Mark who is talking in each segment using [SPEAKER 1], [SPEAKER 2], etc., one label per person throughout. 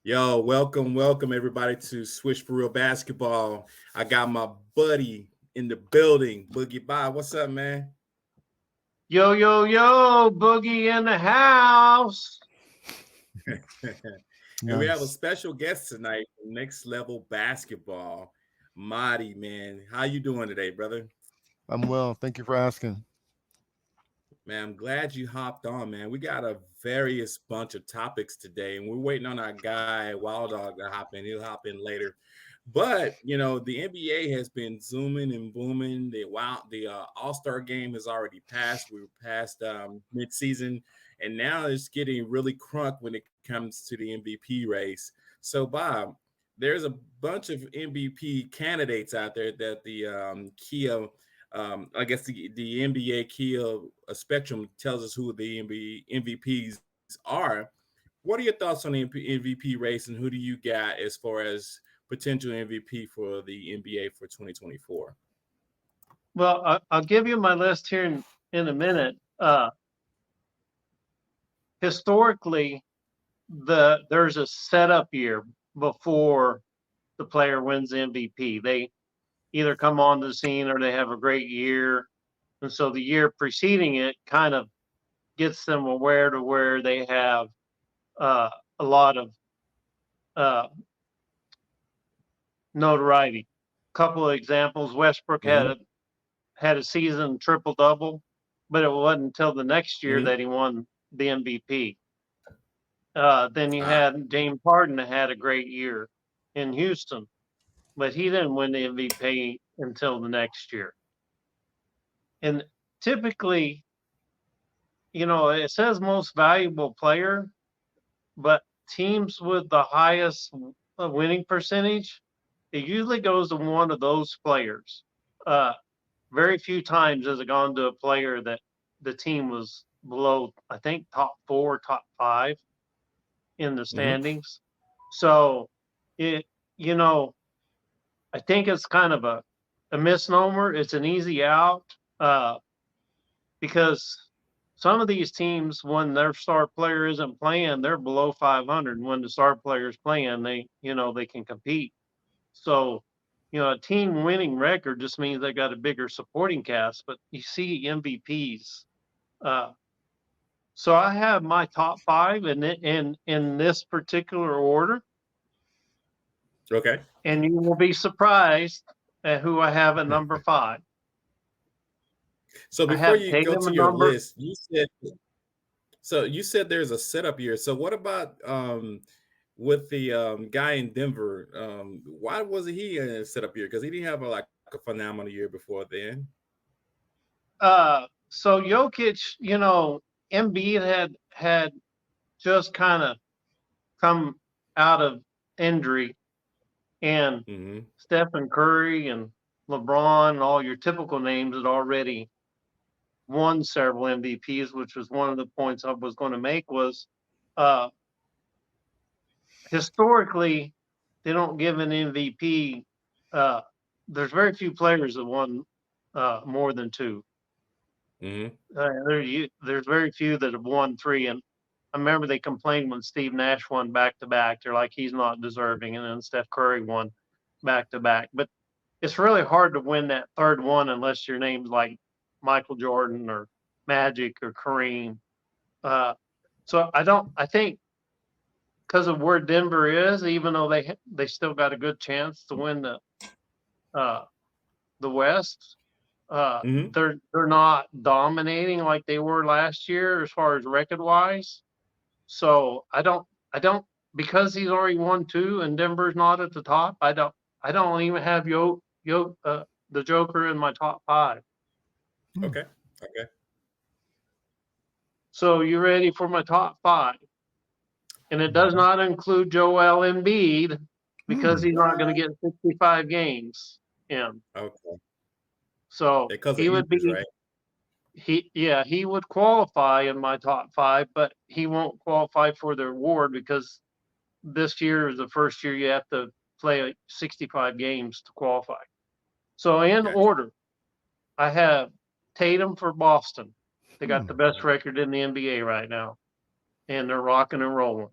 [SPEAKER 1] Yo, welcome everybody to Swish for Real Basketball. I got my buddy in the building, Boogie Bob. What's up, man?
[SPEAKER 2] Yo, yo, yo, Boogie in the house.
[SPEAKER 1] And we have a
[SPEAKER 3] Nice.
[SPEAKER 1] special guest tonight, Next Level Basketball. Marty, man. How you doing today, brother?
[SPEAKER 3] I'm well. Thank you for asking.
[SPEAKER 1] Man, I'm glad you hopped on, man. We got a various bunch of topics today, and we're waiting on our guy Wild Dog to hop in. He'll hop in later. But the NBA has been zooming and booming. The All-Star game has already passed. We were past midseason, and now it's getting really crunk when it comes to the MVP race. So, Bob, there's a bunch of MVP candidates out there that the Kia I guess the NBA Kia spectrum tells us who the MVPs are. What are your thoughts on the MVP race, and who do you got as far as potential MVP for the NBA for 2024?
[SPEAKER 2] Well, I'll give you my list here in a minute. Historically, there's a setup year before the player wins MVP. They either come on the scene or they have a great year, and so the year preceding it kind of gets them aware to where they have a lot of uh, notoriety. Couple of examples: Westbrook
[SPEAKER 1] Mm-hmm.
[SPEAKER 2] had a season triple double, but it wasn't until the next year
[SPEAKER 1] Mm-hmm.
[SPEAKER 2] that he won the MVP. Then you
[SPEAKER 1] Ah,
[SPEAKER 2] had James Harden that had a great year in Houston, but he didn't win the MVP until the next year. And typically, it says most valuable player, but teams with the highest winning percentage, it usually goes to one of those players. Uh, Very few times has it gone to a player that the team was below, I think, top four, top five in the
[SPEAKER 1] mm-hmm.
[SPEAKER 2] standings. So it, you know, I think it's kind of a misnomer. It's an easy out because some of these teams, when their star player isn't playing, they're below 500. And when the star player is playing, they can compete. So, a team winning record just means they got a bigger supporting cast. But you see MVPs. Uh, so I have my top five in this particular order,
[SPEAKER 1] Okay.
[SPEAKER 2] and you will be surprised at who I have at number five.
[SPEAKER 1] So
[SPEAKER 2] I
[SPEAKER 1] before
[SPEAKER 2] have
[SPEAKER 1] you go
[SPEAKER 2] Tatum
[SPEAKER 1] to
[SPEAKER 2] at
[SPEAKER 1] your
[SPEAKER 2] number.
[SPEAKER 1] list, you said there's a setup year. So what about with the guy in Denver? Why wasn't he in a setup year? Because he didn't have like a phenomenal year before then.
[SPEAKER 2] So Jokic, Embiid had just kind of come out of injury, and
[SPEAKER 1] Mm-hmm.
[SPEAKER 2] Stephen Curry and LeBron and all your typical names had already won several MVPs, which was one of the points I was going to make was uh, historically they don't give an MVP. Uh, there's very few players that won more than two.
[SPEAKER 1] Mm-hmm.
[SPEAKER 2] There's very few that have won three, and I remember they complained when Steve Nash won back to back. They're like he's not deserving, and then Steph Curry won back to back. But it's really hard to win that third one unless your name's like Michael Jordan or Magic or Kareem. Uh, so I don't. I think because of where Denver is, even though they still got a good chance to win uh, the West,
[SPEAKER 1] Mm-hmm.
[SPEAKER 2] they're not dominating like they were last year as far as record wise. So I don't because he's already won two and Denver's not at the top. I don't even have the Joker in my top five.
[SPEAKER 3] Hmm.
[SPEAKER 1] Okay. Okay.
[SPEAKER 2] So you ready for my top five? And it does
[SPEAKER 3] Mhm.
[SPEAKER 2] not include Joel Embiid because he's not going
[SPEAKER 1] What?
[SPEAKER 2] to get 65 games in.
[SPEAKER 1] Okay.
[SPEAKER 2] So
[SPEAKER 1] Because of
[SPEAKER 2] he would
[SPEAKER 1] injuries,
[SPEAKER 2] be
[SPEAKER 1] right?
[SPEAKER 2] he would qualify in my top five, but he won't qualify for the award because this year is the first year you have to play like 65 games to qualify. So in
[SPEAKER 1] Gotcha.
[SPEAKER 2] order, I have Tatum for Boston. They got the
[SPEAKER 3] Hmm.
[SPEAKER 2] best record in the NBA right now, and they're rocking and rolling.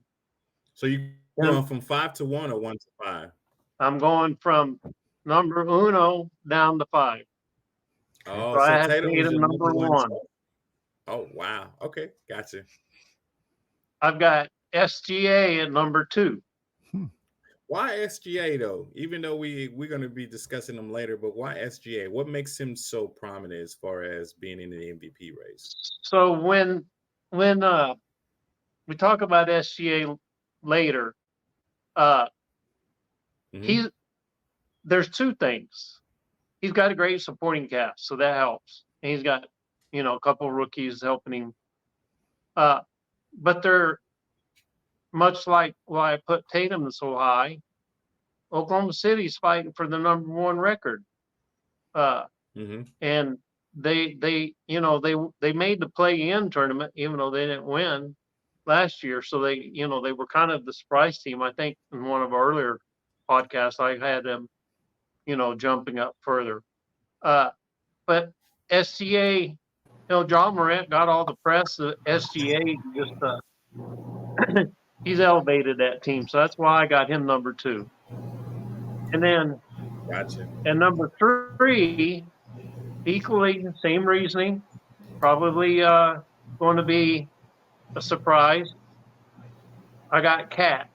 [SPEAKER 1] So you
[SPEAKER 2] And
[SPEAKER 1] going from 5 to 1 or 1 to 5?
[SPEAKER 2] I'm going from number uno down to five. So
[SPEAKER 1] Oh,
[SPEAKER 2] I
[SPEAKER 1] so
[SPEAKER 2] have
[SPEAKER 1] Tatum was
[SPEAKER 2] Tatum
[SPEAKER 1] your number
[SPEAKER 2] number
[SPEAKER 1] one
[SPEAKER 2] one.
[SPEAKER 1] choice. Oh, wow. Okay, gotcha.
[SPEAKER 2] I've got SGA at number two.
[SPEAKER 3] Hmm.
[SPEAKER 1] Why SGA though? Even though we're going to be discussing them later, but why SGA? What makes him so prominent as far as being in the MVP race?
[SPEAKER 2] So when we talk about SGA later, uh,
[SPEAKER 1] Hmm.
[SPEAKER 2] he's there's two things. He's got a great supporting cast, so that helps. And he's got a couple rookies helping him. Uh, but they're much like why I put Tatum so high. Oklahoma City's fighting for the number one record, uh,
[SPEAKER 1] Hmm.
[SPEAKER 2] and they made the play-in tournament even though they didn't win last year. So they were kind of the surprise team. I think in one of our earlier podcasts I had them jumping up further. Uh, but SGA, John Morant got all the press. The SGA just he's elevated that team, so that's why I got him number two. And then
[SPEAKER 1] Gotcha.
[SPEAKER 2] and number three, equally same reasoning, probably going to be a surprise. I got Cat,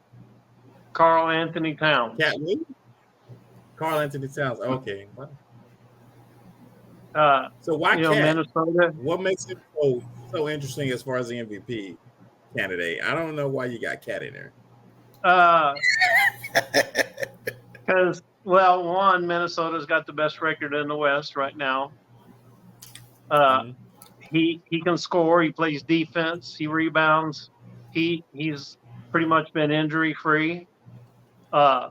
[SPEAKER 2] Carl Anthony
[SPEAKER 1] Cat
[SPEAKER 2] Towns.
[SPEAKER 1] Lee? Carl Anthony Towns. Okay. Wow.
[SPEAKER 2] Uh,
[SPEAKER 1] So why Cat?
[SPEAKER 2] Minnesota.
[SPEAKER 1] What makes him so interesting as far as the MVP candidate? I don't know why you got Cat in there.
[SPEAKER 2] Uh, because well, one, Minnesota's got the best record in the West right now. Uh,
[SPEAKER 1] Hmm.
[SPEAKER 2] he can score. He plays defense. He rebounds. He's pretty much been injury free. Uh,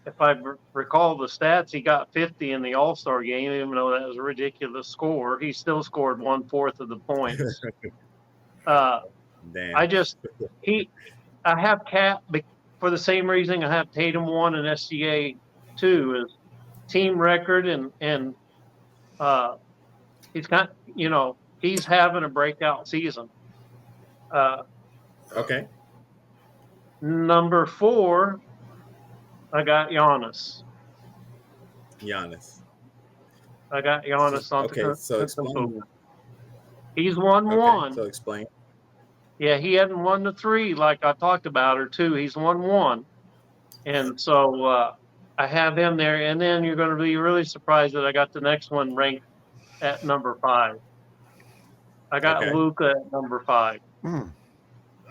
[SPEAKER 2] if I recall the stats, he got 50 in the AllStar game, even though that was a ridiculous score. He still scored 1/4 of the points. Uh, I
[SPEAKER 1] Damn.
[SPEAKER 2] just he I have Cat for the same reason I have Tatum one and SGA two is team record and uh, he's got he's having a breakout season. Uh,
[SPEAKER 1] Okay.
[SPEAKER 2] Number four, I got Giannis.
[SPEAKER 1] Giannis.
[SPEAKER 2] I got
[SPEAKER 1] So,
[SPEAKER 2] Giannis
[SPEAKER 1] okay. So explain.
[SPEAKER 2] Antetokounmpo. He's won
[SPEAKER 1] Okay. So
[SPEAKER 2] one.
[SPEAKER 1] explain.
[SPEAKER 2] Yeah, he hadn't won the three like I talked about or two. He's won one, and so I have him there. And then you're going to be really surprised that I got the next one ranked at number five. I got
[SPEAKER 1] Okay.
[SPEAKER 2] Luca at number five.
[SPEAKER 3] Hmm.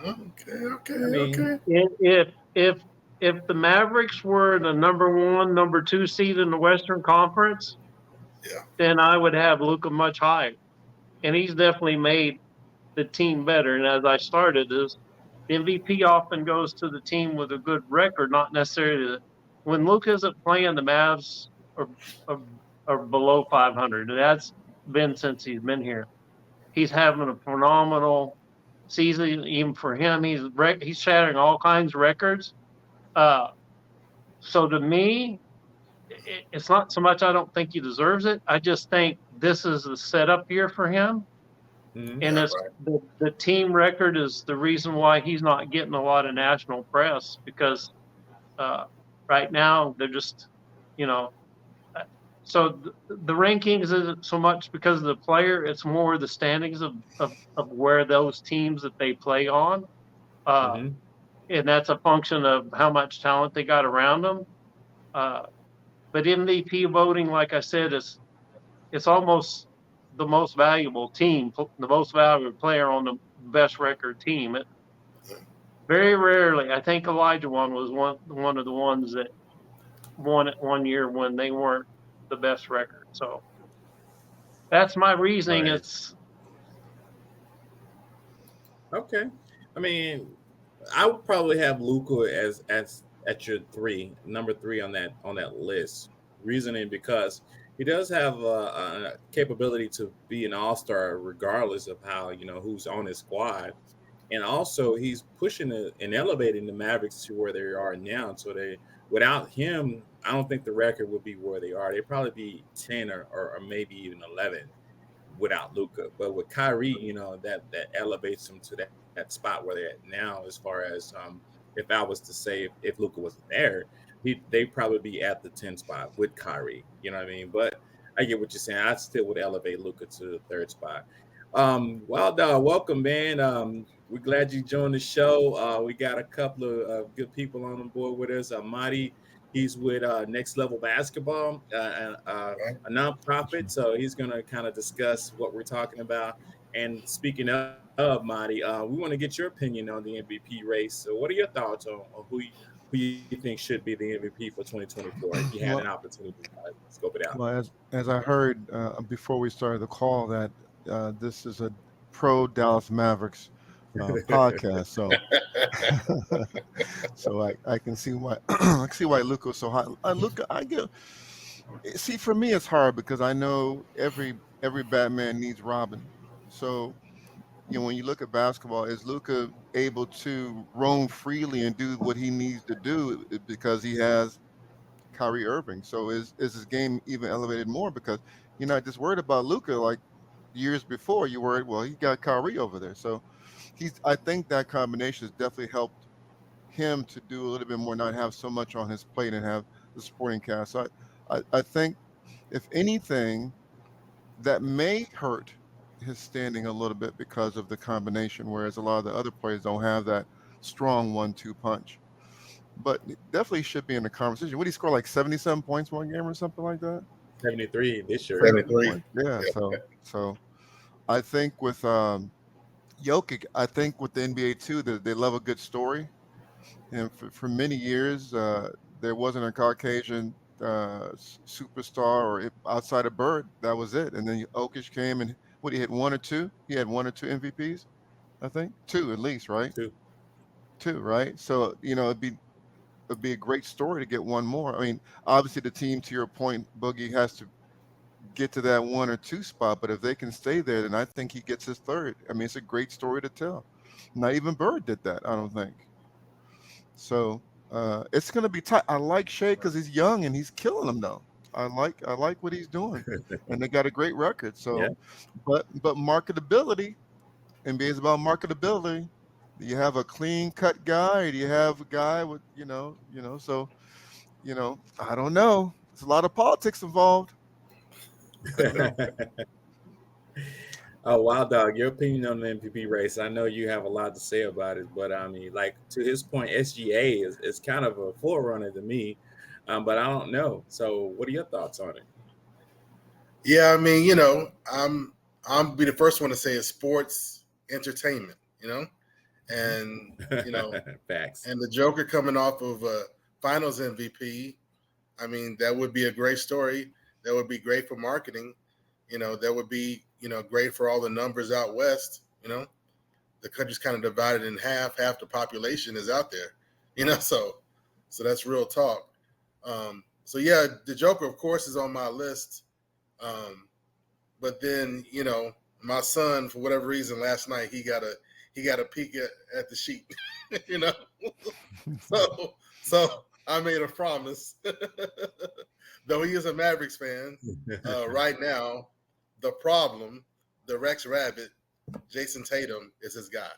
[SPEAKER 4] Okay, okay,
[SPEAKER 1] I mean,
[SPEAKER 4] okay.
[SPEAKER 2] If the Mavericks were the number one, number two seed in the Western Conference,
[SPEAKER 4] Yeah.
[SPEAKER 2] then I would have Luca much higher. And he's definitely made the team better. And as I started, is the MVP often goes to the team with a good record, not necessarily when Luka isn't playing, the Mavs are, are, are below 500. And that's been since he's been here. He's having a phenomenal season, even for him. He's shattering all kinds of records. Uh, so to me, it's not so much I don't think he deserves it. I just think this is the setup year for him,
[SPEAKER 1] mhm.
[SPEAKER 2] and
[SPEAKER 4] Yeah,
[SPEAKER 2] it's
[SPEAKER 4] right.
[SPEAKER 2] the team record is the reason why he's not getting a lot of national press because uh, right now they're just you know uh, so the rankings isn't so much because of the player; it's more the standings of where those teams that they play on. Uh,
[SPEAKER 1] Mhm.
[SPEAKER 2] and that's a function of how much talent they got around them. Uh, but MVP voting, like I said, is it's almost the most valuable team, the most valuable player on the best record team. Very rarely, I think Elijah one was one of the ones that won it one year when they weren't the best record. So that's my reasoning.
[SPEAKER 1] Right.
[SPEAKER 2] It's
[SPEAKER 1] Okay. I mean, I would probably have Luca as at your number three on that list. Reasoning because he does have a capability to be an all-star regardless of how who's on his squad, and also he's pushing and elevating the Mavericks to where they are now. So they without him, I don't think the record would be where they are. They'd probably be 10 or maybe even 11 without Luca. But with Kyrie, that elevates them to that spot where they're at now, as far as if I was to say if Luka wasn't there, they'd probably be at the 10 spot with Kyrie. You know what I mean? But I get what you're saying. I still would elevate Luka to the third spot. Well, welcome, man. We're glad you joined the show. We got a couple of good people on board with us. Marty, he's with Next Level Basketball, a nonprofit. So he's going to kind of discuss what we're talking about. And speaking of Marty, we want to get your opinion on the MVP race. So, what are your thoughts on who you think should be the MVP for 2024? If you had
[SPEAKER 3] Well,
[SPEAKER 1] an opportunity to scope it out.
[SPEAKER 3] well, as I heard before we started the call, that this is a pro Dallas Mavericks podcast, so so I can see why I can see why Luka was so hot. Luka, I get see for me it's hard because I know every Batman needs Robin. So when you look at basketball, is Luka able to roam freely and do what he needs to do because he has Kyrie Irving? So is his game even elevated more because you're not just worried about Luka like years before? You worried, well, he got Kyrie over there. So I think that combination has definitely helped him to do a little bit more, not have so much on his plate and have the supporting cast. So I think if anything, that may hurt his standing a little bit because of the combination, whereas a lot of the other players don't have that strong 1-2 punch. But definitely should be in the conversation. What did he score, like 77 points one game or something like that?
[SPEAKER 1] 73 this year.
[SPEAKER 3] 70
[SPEAKER 4] 73.
[SPEAKER 3] points. Yeah. So I think with Jokic, I think with the NBA too, that they love a good story. And for many years, there wasn't a Caucasian superstar or outside of Bird. That was it. And then Jokic came and what, he hit one or two? He had one or two MVPs, I think. Two at least, right?
[SPEAKER 1] Too.
[SPEAKER 3] Two, right? So, it'd be a great story to get one more. I mean, obviously the team, to your point, Boogie, has to get to that 1 or 2 spot, but if they can stay there, then I think he gets his third. I mean, it's a great story to tell. Not even Bird did that, I don't think. So it's going to be tight. I like Shea because he's young and he's killing them though. I like what he's doing, and they got a great record. So,
[SPEAKER 1] Yeah.
[SPEAKER 3] but marketability, NBA is about marketability. Do you have a clean cut guy, or do you have a guy with So, I don't know. There's a lot of politics involved. I don't know.
[SPEAKER 1] Oh, Wild Dog, your opinion on the MVP race. I know you have a lot to say about it, but I mean, like to his point, SGA is kind of a forerunner to me, but I don't know. So, what are your thoughts on it?
[SPEAKER 4] Yeah, I mean, I'm be the first one to say it's sports entertainment, and
[SPEAKER 1] Facts.
[SPEAKER 4] and the Joker coming off of Finals MVP. I mean, that would be a great story. That would be great for marketing. That would be great for all the numbers out west. The country's kind of divided in half. Half the population is out there. So that's real talk. So yeah, the Joker, of course, is on my list. But then, my son, for whatever reason, last night he got a peek at the sheet, So I made a promise, though he is a Mavericks fan. Right now, the problem, the Rex Rabbit, Jason Tatum is his guy.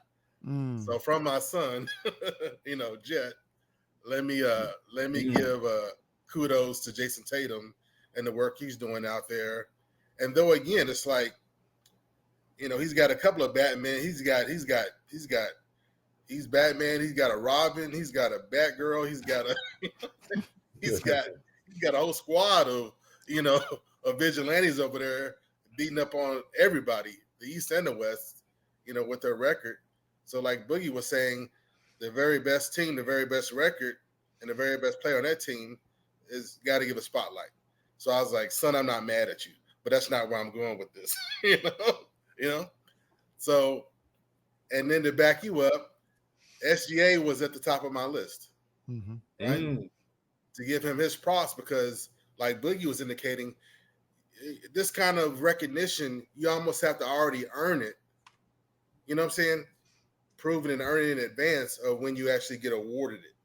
[SPEAKER 4] So from my son, Jet, let me give kudos to Jason Tatum and the work he's doing out there. And though again, it's like, he's got a couple of Batman. He's Batman. He's got a Robin. He's got a Batgirl. He's got a whole squad of of vigilantes over there beating up on everybody, the East and the West, with their record. So like Boogie was saying, the very best team, the very best record, and the very best player on that team is got to give a spotlight. So I was like, son, I'm not mad at you, but that's not where I'm going with this, So, and then to back you up, SGA was at the top of my list, right? To give him his props because, like Boogie was indicating, this kind of recognition, you almost have to already earn it. You know what I'm saying? Prove it and earn it in advance of when you actually get awarded it.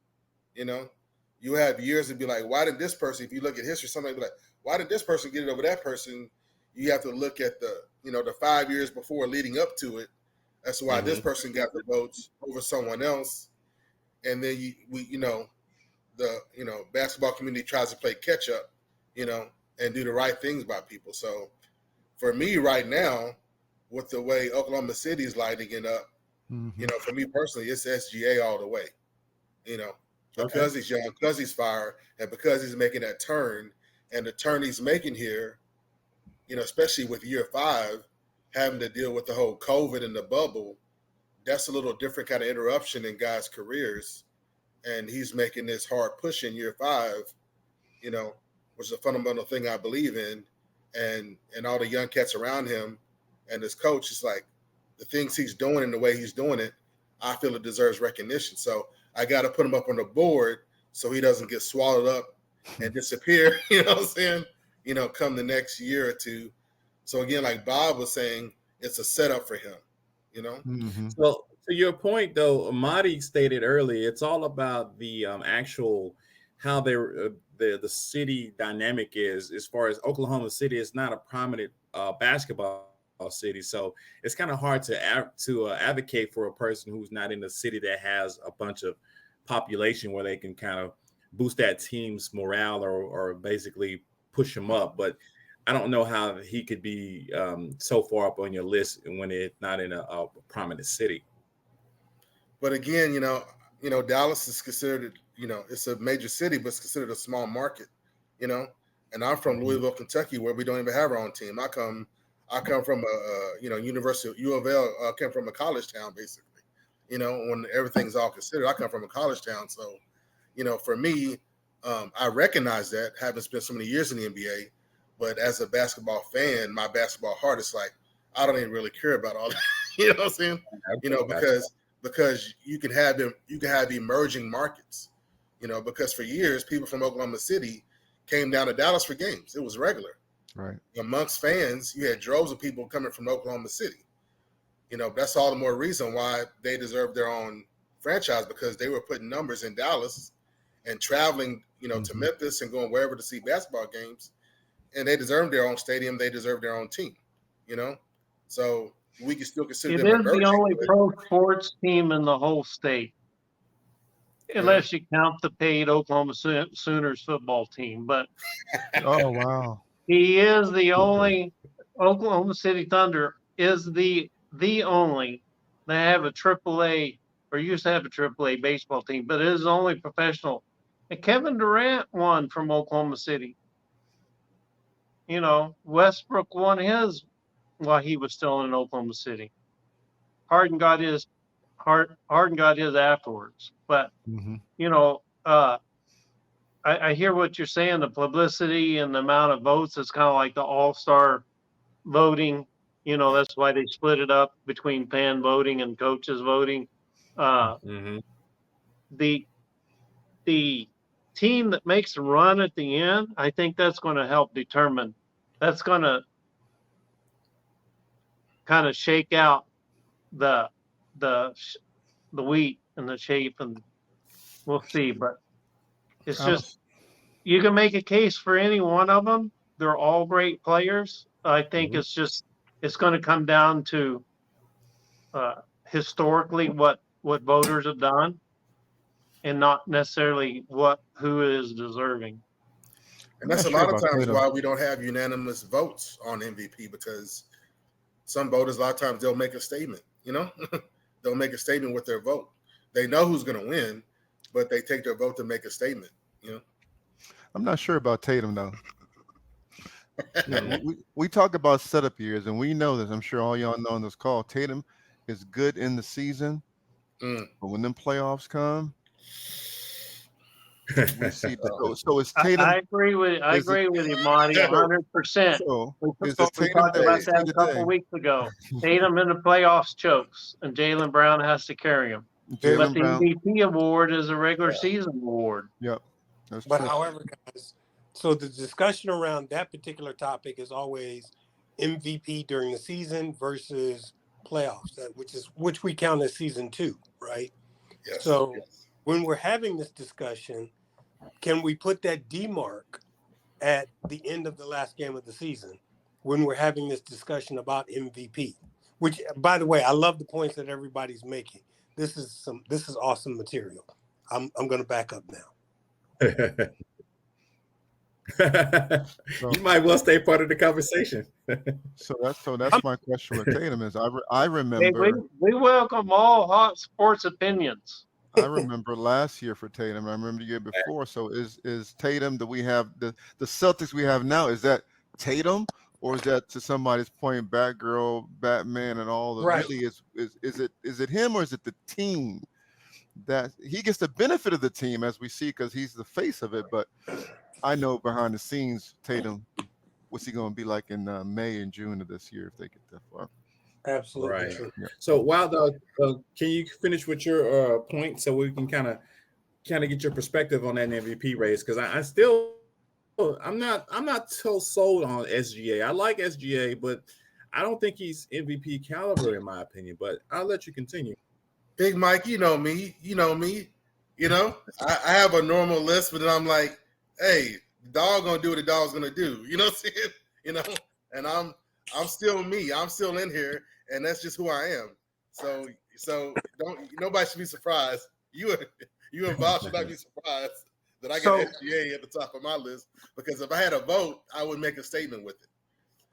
[SPEAKER 4] You have years to be like, why did this person, if you look at history, somebody be like, why did this person get it over that person? You have to look at the 5 years before leading up to it. That's why this person got the votes over someone else. and then the basketball community tries to play catch up, and do the right things by people. So for me right now, with the way Oklahoma City is lighting it up, for me personally, it's SGA all the way. Because he's young, because he's fire, and because he's making that turn, and the turn he's making here, especially with year 5, having to deal with the whole COVID and the bubble, that's a little different kind of interruption in guys' careers. And he's making this hard push in year 5, which is a fundamental thing I believe in. And all the young cats around him and his coach is like, the things he's doing and the way he's doing it, I feel it deserves recognition. So I got to put him up on the board so he doesn't get swallowed up and disappear, you know what I'm saying? Come the next year or two. So again, like Bob was saying, it's a setup for him,
[SPEAKER 1] So to your point, though, Amadi stated earlier, it's all about the actual how the city dynamic is. As far as Oklahoma City, it's not a prominent basketball city, so it's kind of hard to advocate for a person who's not in a city that has a bunch of population where they can kind of boost that team's morale or basically push them up. But I don't know how he could be so far up on your list when it's not in a prominent city.
[SPEAKER 4] But again, Dallas is considered, it's a major city, but it's considered a small market, And I'm from Louisville, Kentucky, where we don't even have our own team. I come from a University of U of L. Came from a college town, basically. When everything's all considered, I come from a college town. So, for me, I recognize that, having spent so many years in the NBA. But as a basketball fan, my basketball heart is like, I don't even really care about all that. You know what I'm saying? Because you can have emerging markets. Because for years, people from Oklahoma City came down to Dallas for games. It was regular.
[SPEAKER 3] Right.
[SPEAKER 4] Amongst fans, you had droves of people coming from Oklahoma City. That's all the more reason why they deserve their own franchise, because they were putting numbers in Dallas and traveling, to Memphis and going wherever to see basketball games. And they deserve their own stadium. They deserve their own team, So we can still consider them
[SPEAKER 2] It is
[SPEAKER 4] emerging.
[SPEAKER 2] the only pro sports team in the whole state, unless you count the paid Oklahoma Sooners football team. But
[SPEAKER 3] Oh wow.
[SPEAKER 2] he is the only Oklahoma City Thunder is the only that have a AAA or used to have a AAA baseball team, but it is the only professional. And Kevin Durant won from Oklahoma City. Westbrook won his while he was still in Oklahoma City. Harden got his afterwards. But I hear what you're saying. The publicity and the amount of votes is kind of like the AllStar voting. That's why they split it up between fan voting and coaches voting. The team that makes the run at the end, I think that's going to help determine. That's going to kind of shake out the wheat and the shape, and we'll see. But it's just you can make a case for any one of them. They're all great players. I think it's going to come down to historically what voters have done, and not necessarily who is deserving.
[SPEAKER 4] And that's a lot of times why we don't have unanimous votes on MVP, because some voters, a lot of times, they'll make a statement, they'll make a statement with their vote. They know who's going to win, but they take their vote to make a statement,
[SPEAKER 3] I'm not sure about Tatum, though. we talk about setup years, and we know this. I'm sure all y'all know on this call, Tatum is good in the season, but when them playoffs come, we see that. So it's Tatum.
[SPEAKER 2] I agree with you, Monty, 100%. We talked about that a couple weeks ago. Tatum in the playoffs chokes, and Jaylen Brown has to carry him. But the MVP award is a regular season award.
[SPEAKER 3] Yep.
[SPEAKER 5] But however, guys, so the discussion around that particular topic is always MVP during the season versus playoffs, which we count as season 2, right?
[SPEAKER 4] Yes.
[SPEAKER 5] So when we're having this discussion, can we put that D mark at the end of the last game of the season when we're having this discussion about MVP? Which, by the way, I love the points that everybody's making. This is awesome material. I'm going to back up now.
[SPEAKER 1] You might well stay part of the conversation.
[SPEAKER 3] So that's my question with Tatum is I
[SPEAKER 2] Hey,
[SPEAKER 3] remember
[SPEAKER 2] we welcome all hot sports opinions.
[SPEAKER 3] I remember last year for Tatum. I remember the year before. So is Tatum that we have the Celtics we have now, is that Tatum, or is that, to somebody's point, Batgirl, Batman, and all the
[SPEAKER 5] Right.
[SPEAKER 3] really is it him, or is it the team? That he gets the benefit of the team, as we see, because he's the face of it. But I know behind the scenes, Tatum, what's he going to be like in May and June of this year if they get that far?
[SPEAKER 5] Absolutely
[SPEAKER 1] Right.
[SPEAKER 5] true.
[SPEAKER 3] Yeah.
[SPEAKER 1] So, Wilder, can you finish with your point so we can kind of get your perspective on that MVP race? Because I'm not so sold on SGA. I like SGA, but I don't think he's MVP caliber in my opinion. But I'll let you continue.
[SPEAKER 4] Big Mike, you know me. You know me. You know, I have a normal list, but then I'm like, hey, the dog gonna do what the dog's gonna do. You know what I'm saying? You know, and I'm still me. I'm still in here, and that's just who I am. So nobody should be surprised. You and Bob should not be surprised that I got SGA at the top of my list, because if I had a vote, I would make a statement with it.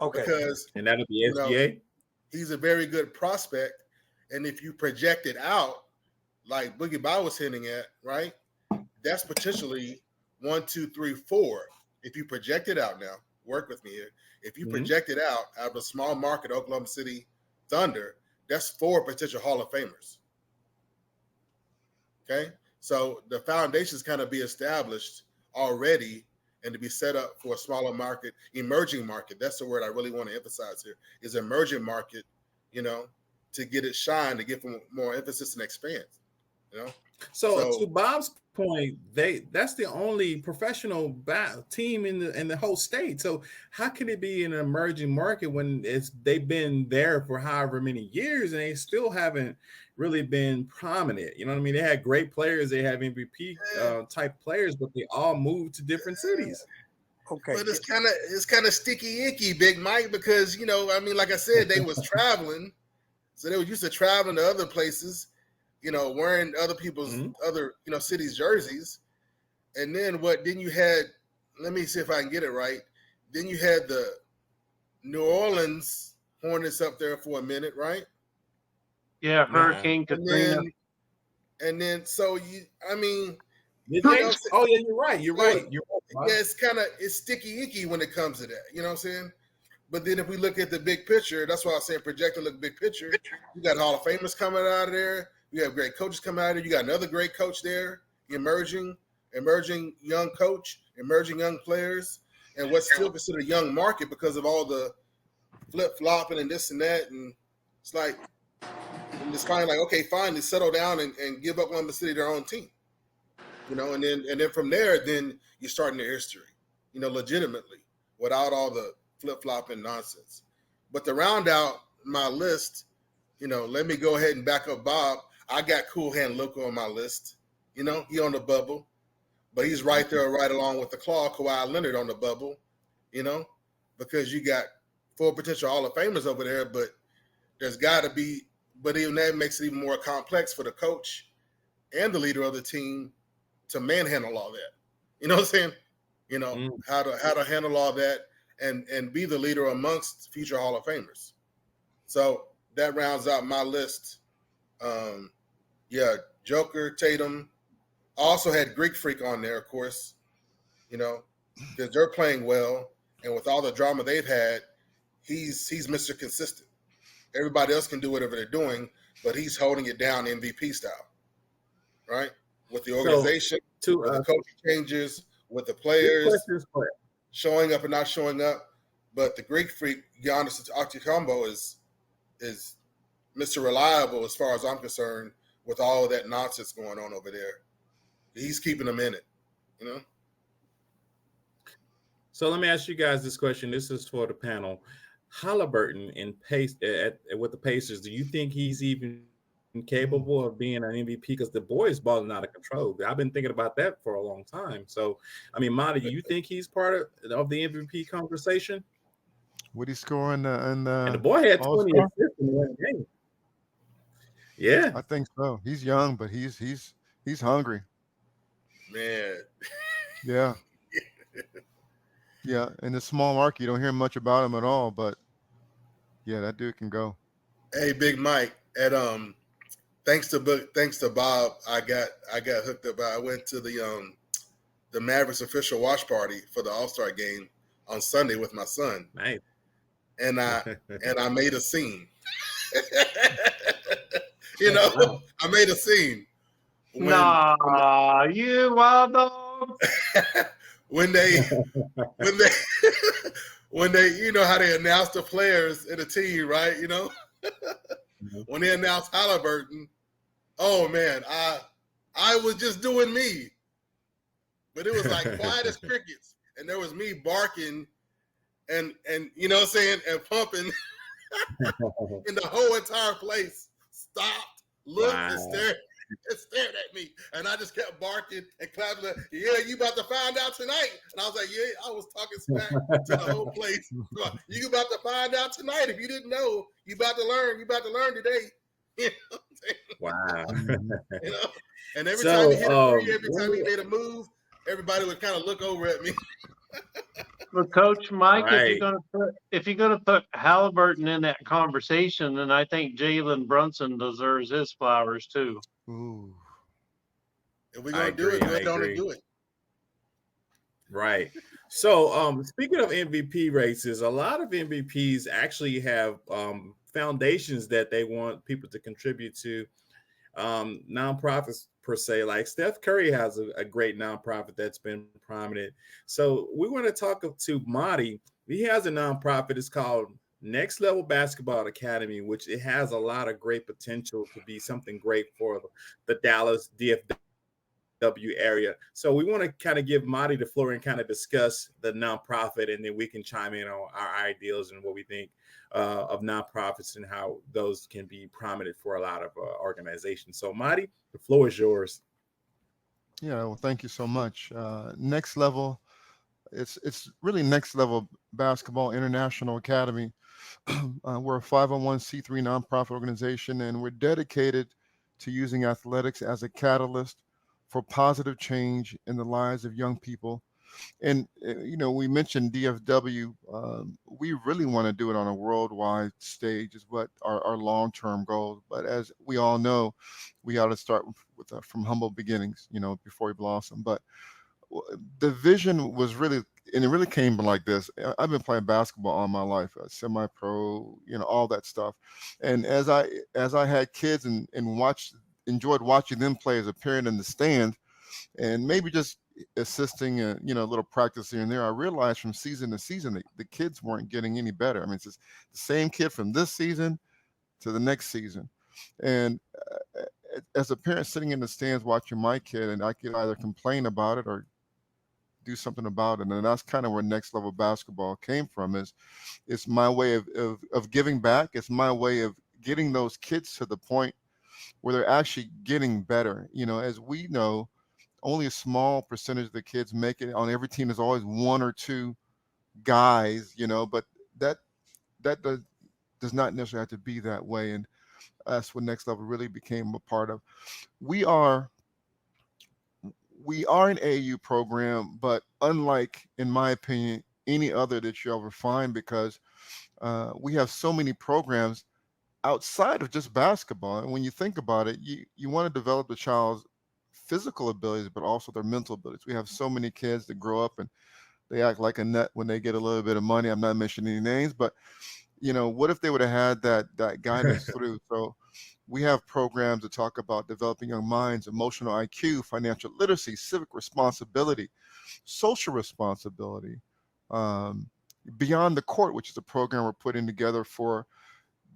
[SPEAKER 5] Okay.
[SPEAKER 4] Because
[SPEAKER 1] And that'll be SGA.
[SPEAKER 4] He's a very good prospect. And if you project it out, like Boogie Bow was hinting at, right? That's potentially 1, 2, 3, 4. If you project it out now, work with me here. If you project it out of a small market, Oklahoma City Thunder, that's 4 potential Hall of Famers. Okay? So the foundations kind of be established already and to be set up for a smaller market, emerging market. That's the word I really want to emphasize here, is emerging market, you know, to get it shine, to give them more emphasis and expand, you know?
[SPEAKER 1] So to Bob's point, that's the only professional team in the whole state. So how can it be an emerging market when they've been there for however many years and they still haven't really been prominent? You know what I mean? They had great players, they have MVP type players, but they all moved to different cities.
[SPEAKER 5] Okay.
[SPEAKER 4] But it's kind of sticky icky, Big Mike, because, you know, I mean, like I said, they was traveling. So they were used to traveling to other places, you know, wearing other people's other, you know, cities' jerseys. And then then you had, let me see if I can get it right. Then you had the New Orleans Hornets up there for a minute, right?
[SPEAKER 2] Yeah, Hurricane Katrina.
[SPEAKER 4] And then so I mean,
[SPEAKER 1] oh yeah, you're right. You're right.
[SPEAKER 4] Yeah, it's sticky icky when it comes to that. You know what I'm saying? But then if we look at the big picture, that's why I was saying project and look big picture. You got Hall of Famers coming out of there. You have great coaches coming out of there. You got another great coach there, emerging young coach, emerging young players, and what's still considered a young market because of all the flip-flopping and this and that. And it's like, it's kind of like, okay, fine, let's settle down and give up Oklahoma City their own team. You know, and then from there, then you're starting their history, you know, legitimately, without all the flip-flopping nonsense. But to round out my list, you know, let me go ahead and back up Bob. I got Cool Hand Loco on my list. You know, he on the bubble, but he's right there, right along with the Claw, Kawhi Leonard on the bubble, you know, because you got 4 potential Hall of Famers over there, but there's got to be, but even that makes it even more complex for the coach and the leader of the team to manhandle all that. You know what I'm saying? You know, how to handle all that and be the leader amongst future Hall of Famers. So that rounds out my list. Joker, Tatum. I also had Greek Freak on there, of course, you know, because they're playing well. And with all the drama they've had, he's Mr. Consistent. Everybody else can do whatever they're doing, but he's holding it down MVP style, right? With the organization, with the coaching changes, with the players showing up and not showing up. But the Greek Freak, Giannis Antetokounmpo, is Mr. Reliable as far as I'm concerned, with all of that nonsense going on over there. He's keeping them in it, you know?
[SPEAKER 1] So let me ask you guys this question. This is for the panel. Halliburton with the Pacers, do you think he's even capable of being an MVP? Because the boy is balling out of control. I've been thinking about that for a long time. So, I mean, Monty, do you think he's part of the MVP conversation?
[SPEAKER 3] Would he score in
[SPEAKER 1] and the boy had 20 assists in one game. Yeah,
[SPEAKER 3] I think so. He's young, but he's hungry.
[SPEAKER 4] Man.
[SPEAKER 3] Yeah. Yeah. In the small market, you don't hear much about him at all, but yeah, that dude can go.
[SPEAKER 4] Hey, Big Mike. Thanks to Bob, I got hooked up. I went to the Mavericks official watch party for the AllStar game on Sunday with my son.
[SPEAKER 1] Nice.
[SPEAKER 4] And I made a scene.
[SPEAKER 1] Wow.
[SPEAKER 4] I made a scene
[SPEAKER 2] Nah, you wild dog.
[SPEAKER 4] when they when they when they how they announce the players in the team, right? When they announced Halliburton, oh man, I was just doing me, but it was like quiet as crickets, and there was me barking and you know what I'm saying, and pumping, and the whole entire place stopped, looked,
[SPEAKER 1] Wow.
[SPEAKER 4] and stared at me, and I just kept barking and clapping. Yeah, you about to find out tonight, and I was like, yeah, I was talking smack to the whole place. You about to find out tonight. If you didn't know, you about to learn. You about to learn today. You know what I'm saying?
[SPEAKER 1] Wow.
[SPEAKER 4] And every time he hit a three, every time he made a move, everybody would kind of look over at me.
[SPEAKER 2] But Coach Mike,
[SPEAKER 1] Right.
[SPEAKER 2] if you're gonna put Halliburton in that conversation, then I think Jalen Brunson deserves his flowers too.
[SPEAKER 3] Ooh.
[SPEAKER 4] If we're gonna do it, go ahead on and do it.
[SPEAKER 1] Right. So, speaking of MVP races, a lot of MVPs actually have foundations that they want people to contribute to, nonprofits per se. Like Steph Curry has a great nonprofit that's been prominent. So we want to talk to Marty. He has a nonprofit. It's called Next Level Basketball Academy, which it has a lot of great potential to be something great for the Dallas DFW area. So we want to kind of give Marty the floor and kind of discuss the nonprofit, and then we can chime in on our ideals and what we think of nonprofits and how those can be prominent for a lot of organizations. So Marty, the floor is yours.
[SPEAKER 3] Yeah, well, thank you so much. Next Level, it's really Next Level Basketball International Academy. We're a 501c3 nonprofit organization, and we're dedicated to using athletics as a catalyst for positive change in the lives of young people. And we mentioned DFW. We really want to do it on a worldwide stage, is what our long-term goal. But as we all know, we ought to start with from humble beginnings, before we blossom. But the vision was really, and it really came like this. I've been playing basketball all my life, semi-pro, all that stuff. And as I had kids and enjoyed watching them play as a parent in the stand, and maybe just assisting, a little practice here and there, I realized from season to season that the kids weren't getting any better. I mean, it's just the same kid from this season to the next season. And as a parent sitting in the stands watching my kid, and I could either complain about it or do something about it. And that's kind of where Next Level Basketball came from. It's my way of giving back. It's my way of getting those kids to the point where they're actually getting better. As we know, only a small percentage of the kids make it. On every team, there's always one or two guys, but that does not necessarily have to be that way. And that's what Next Level really became a part of. We are an AU program, but unlike, in my opinion, any other that you'll ever find, because we have so many programs outside of just basketball. And when you think about it, you want to develop the child's physical abilities, but also their mental abilities. We have so many kids that grow up and they act like a nut when they get a little bit of money. I'm not mentioning any names, but what if they would have had that guidance through? So we have programs that talk about developing young minds, emotional IQ, financial literacy, civic responsibility, social responsibility, Beyond the Court, which is a program we're putting together for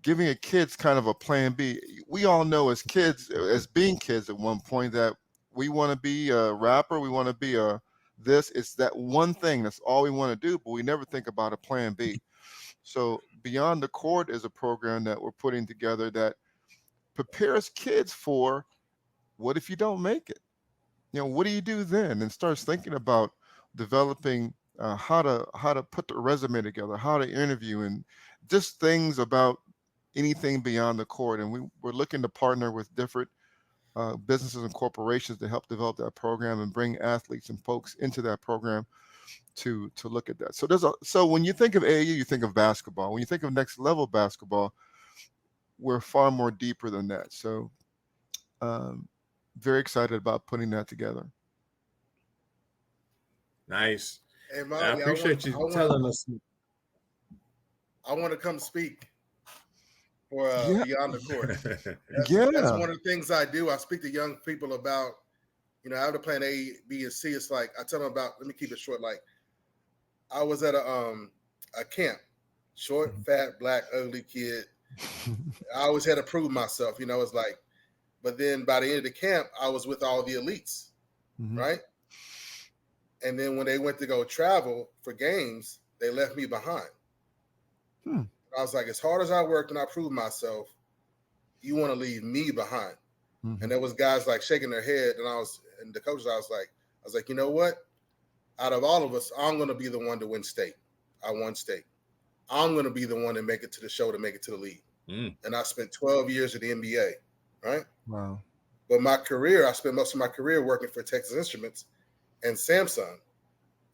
[SPEAKER 3] giving a kids kind of a plan B. We all know as kids, as being kids at one point, that we want to be a rapper, we want to be this. It's that one thing. That's all we want to do, but we never think about a plan B. So Beyond the Court is a program that we're putting together that prepares kids for, what if you don't make it? What do you do then? And starts thinking about developing how to put the resume together, how to interview, and just things about anything beyond the court. And we're looking to partner with different businesses and corporations to help develop that program and bring athletes and folks into that program to look at that. So when you think of AAU, you think of basketball. When you think of next level basketball, we're far more deeper than that. So very excited about putting that together.
[SPEAKER 1] Nice.
[SPEAKER 4] Hey,
[SPEAKER 1] I
[SPEAKER 4] Marty,
[SPEAKER 1] appreciate you telling us.
[SPEAKER 4] I want to come speak for
[SPEAKER 3] Yeah.
[SPEAKER 4] Beyond the Court. That's
[SPEAKER 3] Yeah.
[SPEAKER 4] one of the things I do. I speak to young people about, after playing A, B, and C, it's like I tell them about. Let me keep it short. Like I was at a camp, short, fat, black, ugly kid. I always had to prove myself. It's like, but then by the end of the camp, I was with all the elites, right? And then when they went to go travel for games, they left me behind. I was like, as hard as I worked and I proved myself, you want to leave me behind. And there was guys like shaking their head, and the coaches, I was like, you know what? Out of all of us, I'm going to be the one to win state. I won state. I'm going to be the one to make it to the show, to make it to the league. And I spent 12 years at the NBA, right?
[SPEAKER 3] Wow.
[SPEAKER 4] But I spent most of my career working for Texas Instruments and Samsung.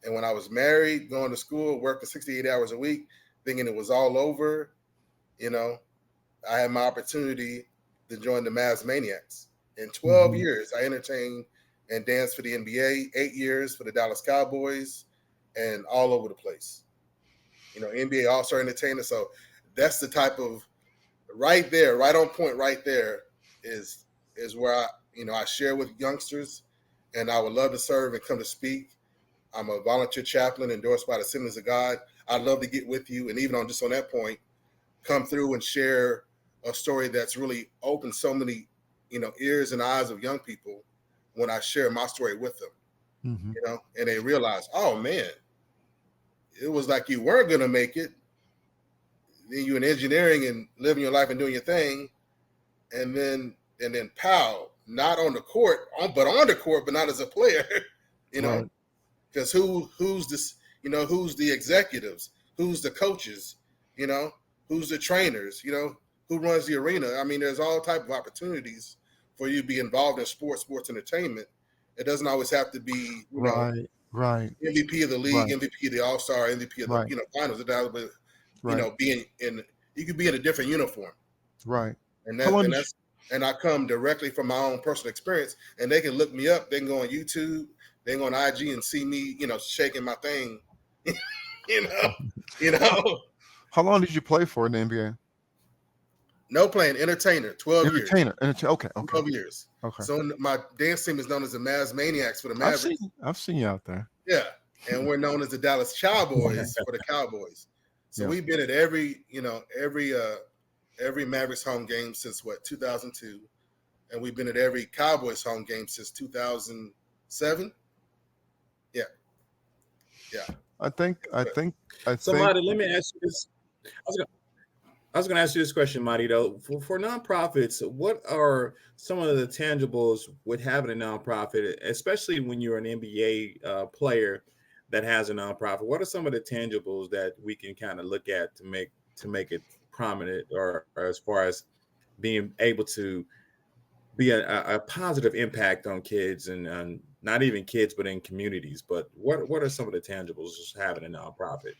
[SPEAKER 4] And when I was married, going to school, working 68 hours a week, thinking it was all over, I had my opportunity to join the Mavs Maniacs. In 12 years, I entertained and danced for the NBA, 8 years for the Dallas Cowboys, and all over the place. NBA AllStar entertainer. So that's the type of right there, right on point, right there is where I share with youngsters, and I would love to serve and come to speak. I'm a volunteer chaplain endorsed by the Assemblies of God. I'd love to get with you, and even on that point, come through and share a story that's really opened so many, ears and eyes of young people when I share my story with them, and they realize, oh man, it was like you weren't going to make it. Then you're in engineering and living your life and doing your thing. And then pow, not on the court, but on the court, but not as a player,
[SPEAKER 3] Right.
[SPEAKER 4] Because who's this, who's the executives, who's the coaches, who's the trainers, who runs the arena. I mean, there's all type of opportunities for you to be involved in sports entertainment. It doesn't always have to be,
[SPEAKER 3] Right.
[SPEAKER 4] MVP of the league,
[SPEAKER 3] Right.
[SPEAKER 4] MVP of the AllStar, MVP of the finals. You could be in a different uniform.
[SPEAKER 3] Right.
[SPEAKER 4] And I come directly from my own personal experience, and they can look me up. They can go on YouTube, they can go on IG and see me, shaking my thing,
[SPEAKER 3] How long did you play for in the NBA?
[SPEAKER 4] No, playing entertainer, 12 years.
[SPEAKER 3] Okay.
[SPEAKER 4] 12 years.
[SPEAKER 3] Okay.
[SPEAKER 4] So my dance team is known as the Mavs Maniacs for the Mavericks.
[SPEAKER 3] I've seen you out there.
[SPEAKER 4] Yeah. And we're known as the Dallas Cowboys for the Cowboys. So we've been at every Mavericks home game since 2002, and we've been at every Cowboys home game since 2007. Yeah.
[SPEAKER 3] I think.
[SPEAKER 1] So, Marty, let me ask you this. I was going to ask you this question, Marty. Though, for nonprofits, what are some of the tangibles with having a nonprofit, especially when you're an NBA player that has a nonprofit? What are some of the tangibles that we can kind of look at to make it prominent, or as far as being able to be a positive impact on kids and not even kids, but in communities? But what are some of the tangibles of having a nonprofit?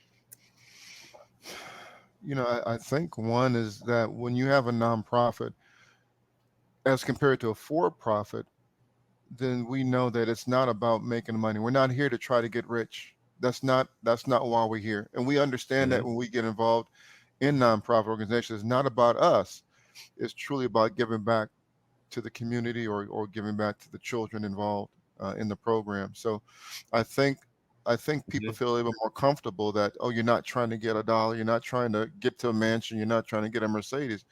[SPEAKER 3] I think one is that when you have a nonprofit, as compared to a for-profit, then we know that it's not about making money. We're not here to try to get rich. That's not why we're here. And we understand that when we get involved in nonprofit organizations, it's not about us. It's truly about giving back to the community or giving back to the children involved in the program. So I think people feel a little bit more comfortable that, oh, you're not trying to get $1, you're not trying to get to a mansion, you're not trying to get a Mercedes.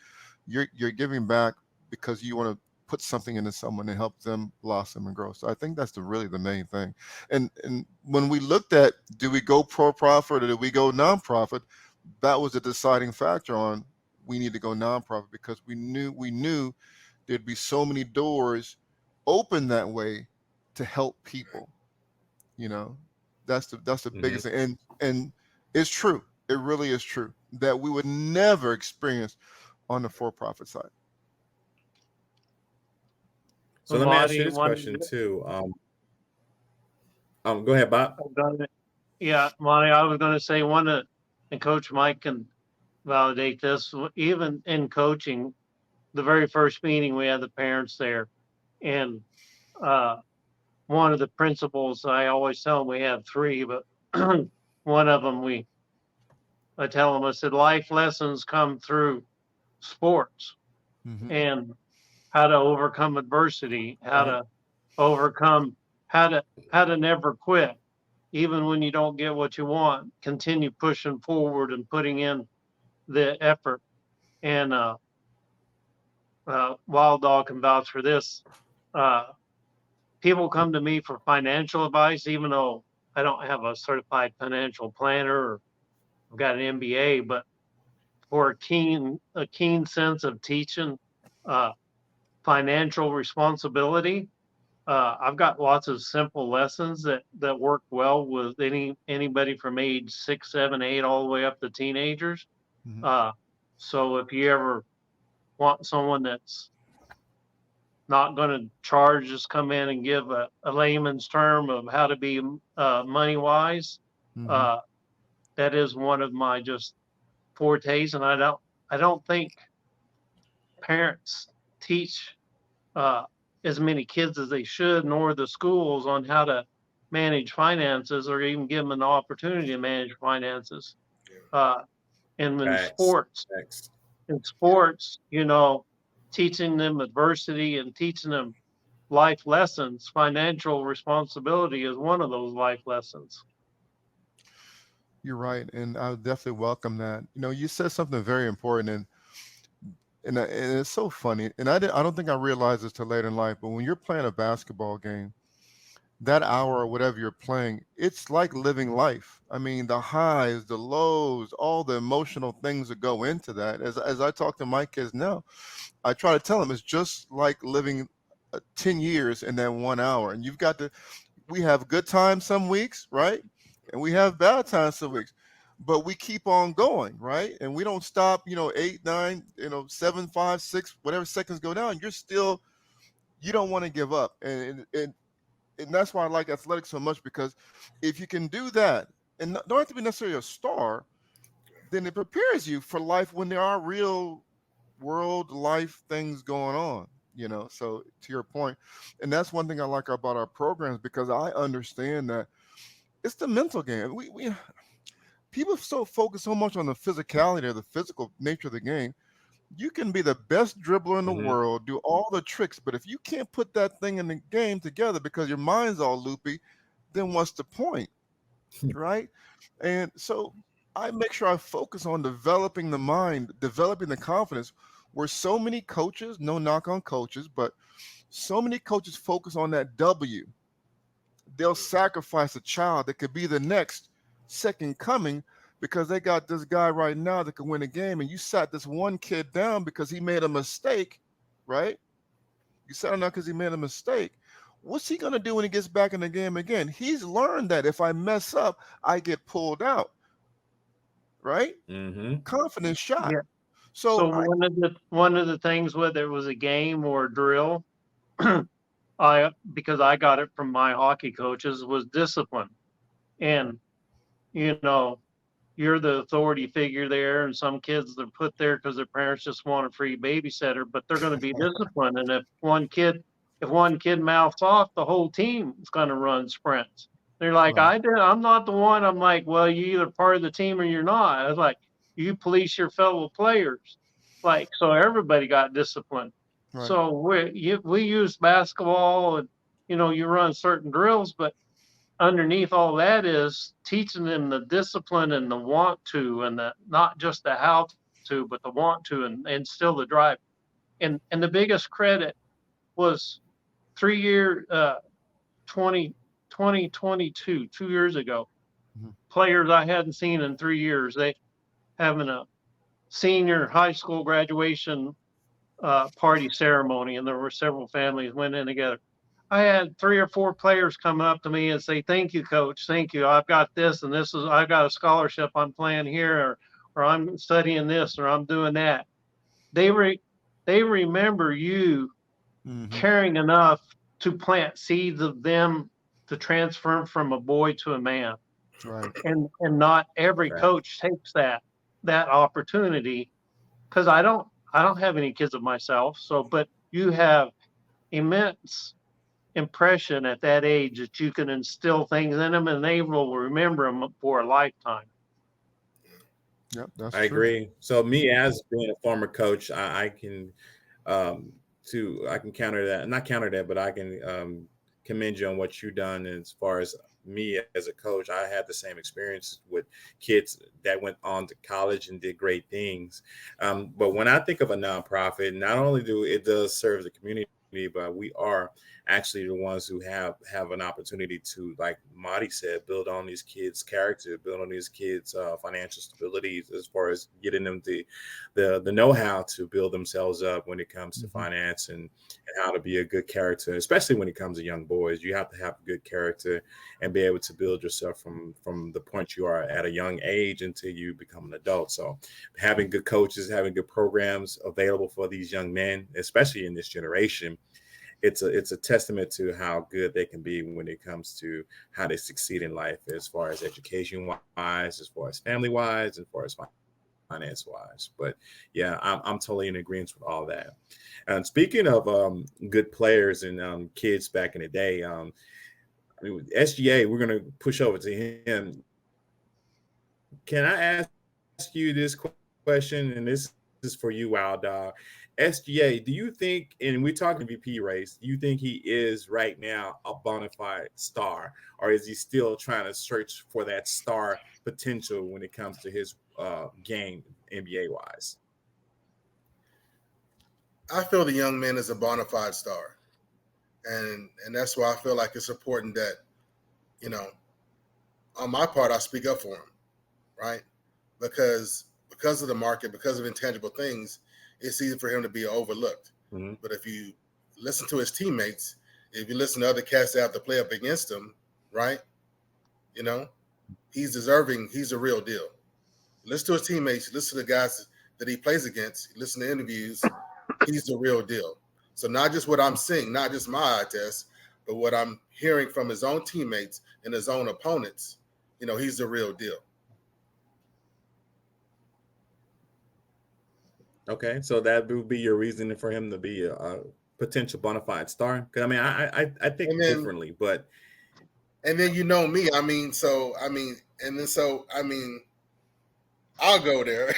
[SPEAKER 3] You're giving back because you want to put something into someone and help them blossom and grow. So I think that's really the main thing. And when we looked at, do we go pro-profit or do we go nonprofit, that was a deciding factor on we need to go nonprofit, because we knew there'd be so many doors open that way to help people. That's the biggest thing. And it's true. It really is true that we would never experience on the for-profit side.
[SPEAKER 1] So let me ask you
[SPEAKER 2] Marty
[SPEAKER 1] this question
[SPEAKER 2] wanted.
[SPEAKER 1] too. Go ahead, Bob.
[SPEAKER 2] Yeah, Monty, I was going to say and Coach Mike can validate this. Even in coaching, the very first meeting we had the parents there, and uh, one of the principals, I always tell them we have three, but one of them I tell them, I said life lessons come through sports
[SPEAKER 3] Mm-hmm.
[SPEAKER 2] and how to overcome adversity, how
[SPEAKER 1] Right.
[SPEAKER 2] to overcome, how to never quit even when you don't get what you want, continue pushing forward and putting in the effort. And Wild Dog can vouch for this. Uh, People come to me for financial advice, even though I don't have a certified financial planner or I've got an MBA, but for a keen sense of teaching uh, financial responsibility. I've got lots of simple lessons that work well with anybody from age 6, 7, 8, all the way up to teenagers.
[SPEAKER 3] Mm-hmm.
[SPEAKER 2] Uh, so if you ever want someone that's not going to charge, just come in and give a layman's term of how to be money wise.
[SPEAKER 3] Mm-hmm.
[SPEAKER 2] Uh, that is one of my just fortes, and I don't think parents teach uh, as many kids as they should, nor the schools on how to manage finances or even give them an opportunity to manage finances. Uh, and
[SPEAKER 1] Facts. Facts.
[SPEAKER 2] in sports, teaching them adversity and teaching them life lessons, financial responsibility is one of those life lessons.
[SPEAKER 3] You're right, and I would definitely welcome that. You said something very important, and it's so funny. And I don't think I realized this till later in life. But when you're playing a basketball game, that hour or whatever you're playing, it's like living life. I mean, the highs, the lows, all the emotional things that go into that. As I talk to my kids now, I try to tell them it's just like living 10 years in that 1 hour. And we have good times some weeks, right? And we have bad times some weeks. But we keep on going, right? And we don't stop, 8, 9, 7, 5, 6, whatever seconds go down. You don't want to give up. And that's why I like athletics so much, because if you can do that, and don't have to be necessarily a star, then it prepares you for life when there are real world life things going on. So to your point, and that's one thing I like about our programs, because I understand that it's the mental game. We people so focus so much on the physicality or the physical nature of the game. You can be the best dribbler in the
[SPEAKER 1] Mm-hmm.
[SPEAKER 3] world, do all the tricks, but if you can't put that thing in the game together because your mind's all loopy, then what's the point, right? And so I make sure I focus on developing the mind, developing the confidence, where so many coaches, no knock on coaches, but so many coaches focus on that W. They'll sacrifice a child that could be the next second coming because they got this guy right now that could win a game, and you sat this one kid down because he made a mistake, right? You sat him down because he made a mistake. What's he gonna do when he gets back in the game again? He's learned that if I mess up, I get pulled out, right?
[SPEAKER 1] Mm-hmm.
[SPEAKER 3] Confidence shot.
[SPEAKER 2] Yeah.
[SPEAKER 3] So
[SPEAKER 2] So one of the things, whether it was a game or a drill, because I got it from my hockey coaches, was discipline. And you know, you're the authority figure there, and some kids are put there because their parents just want a free babysitter, but they're going to be disciplined. And if one kid mouths off, the whole team is going to run sprints. They're like,
[SPEAKER 3] right,
[SPEAKER 2] I'm not the one. I'm like, well, you either part of the team or you're not. I was like, you police your fellow players. Like, so everybody got disciplined.
[SPEAKER 3] right.
[SPEAKER 2] So we use basketball, and you run certain drills, but underneath all that is teaching them the discipline and the want to, and the not just the how to, but the want to, and still the drive. And the biggest credit was 3 year 20 2022, 2 years ago.
[SPEAKER 3] Mhm.
[SPEAKER 2] Players I hadn't seen in 3 years. They having a senior high school graduation party ceremony, and there were several families went in together. I had 3 or 4 players coming up to me and say, "Thank you, coach. Thank you. I've got this, and I've got a scholarship I'm playing here, or I'm studying this, or I'm doing that." They re, they remember you caring enough to plant seeds of them to transfer from a boy to a man.
[SPEAKER 3] Right.
[SPEAKER 2] And not every coach takes that opportunity, because I don't have any kids of myself. So, but you have immense impression at that age that you can instill things in them and they will remember them for a lifetime.
[SPEAKER 3] Yep, that's
[SPEAKER 1] I
[SPEAKER 3] true.
[SPEAKER 1] agree. So me as being a former coach, I can I can counter that, not counter that, but I can commend you on what you've done as far as me as a coach. I had the same experience with kids that went on to college and did great things. But when I think of a nonprofit, not only do it does serve the community, but we are actually the ones who have an opportunity to, like Marty said, build on these kids' character, build on these kids' financial stability, as far as getting them the know-how to build themselves up when it comes to finance and how to be a good character, especially when it comes to young boys. You have to have good character and be able to build yourself from the point you are at a young age until you become an adult. So having good coaches, having good programs available for these young men, especially in this generation, it's a testament to how good they can be when it comes to how they succeed in life, as far as education wise, as far as family wise, as far as finance wise. But yeah, I'm totally in agreement with all that. And speaking of good players and kids back in the day, SGA, we're going to push over to him. Can I ask you this question? And this is for you, Wild Dog. SGA, do you think, and we're talking MVP race, do you think he is right now a bona fide star, or is he still trying to search for that star potential when it comes to his game, NBA wise?
[SPEAKER 4] I feel the young man is a bona fide star, and that's why I feel like it's important that, you know, on my part, I speak up for him, right? Because of the market, because of intangible things, it's easy for him to be overlooked. But if you listen to his teammates, if you listen to other cats that have to play up against him, right? You know, he's deserving. He's a real deal. Listen to his teammates. Listen to the guys that he plays against. Listen to interviews. He's the real deal. So not just what I'm seeing, not just my eye test, but what I'm hearing from his own teammates and his own opponents, you know, he's the real deal.
[SPEAKER 1] Okay, so that would be your reasoning for him to be a potential bona fide star. Because I mean, I think differently, but
[SPEAKER 4] and then you know me, I'll go there.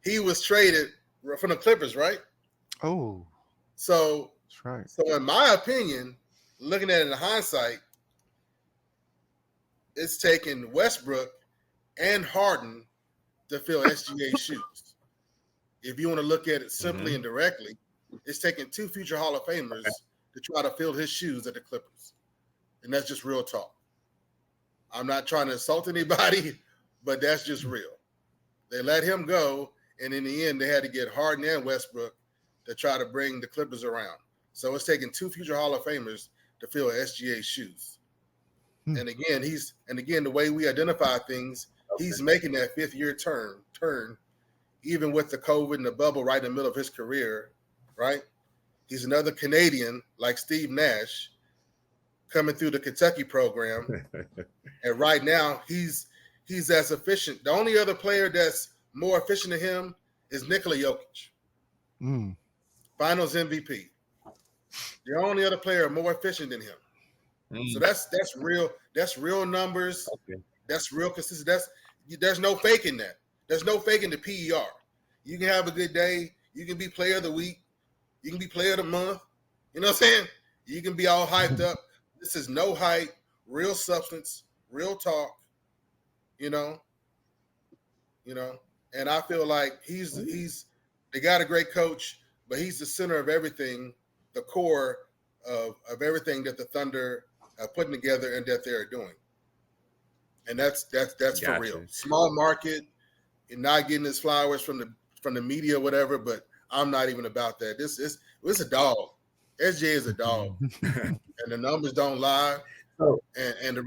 [SPEAKER 4] He was traded from the Clippers, right?
[SPEAKER 3] Oh,
[SPEAKER 4] so
[SPEAKER 3] that's right.
[SPEAKER 4] So in my opinion, looking at it in hindsight, it's taken Westbrook and Harden to fill SGA's shoes. If you want to look at it simply and directly, it's taken two future Hall of Famers to try to fill his shoes at the Clippers. And that's just real talk. I'm not trying to insult anybody, but that's just real. They let him go, and in the end, they had to get Harden and Westbrook to try to bring the Clippers around. So it's taken two future Hall of Famers to fill SGA's shoes. And again, the way we identify things, he's making that fifth-year turn, even with the COVID and the bubble right in the middle of his career, right? He's another Canadian like Steve Nash coming through the Kentucky program. And right now, he's as efficient. The only other player that's more efficient than him is Nikola Jokic. Finals MVP. The only other player more efficient than him. So that's real. That's real numbers. Okay. That's real consistent. There's no faking that. There's no faking the PER. You can have a good day. You can be player of the week. You can be player of the month. You know what I'm saying? You can be all hyped up. This is no hype, real substance, real talk. You know. And I feel like they got a great coach, but he's the center of everything, the core of everything that the Thunder are putting together and that they're doing. And that's for real. Small market, and not getting his flowers from the media or whatever, but I'm not even about that. It's a dog. SJ is a dog. And the numbers don't lie. Oh. And the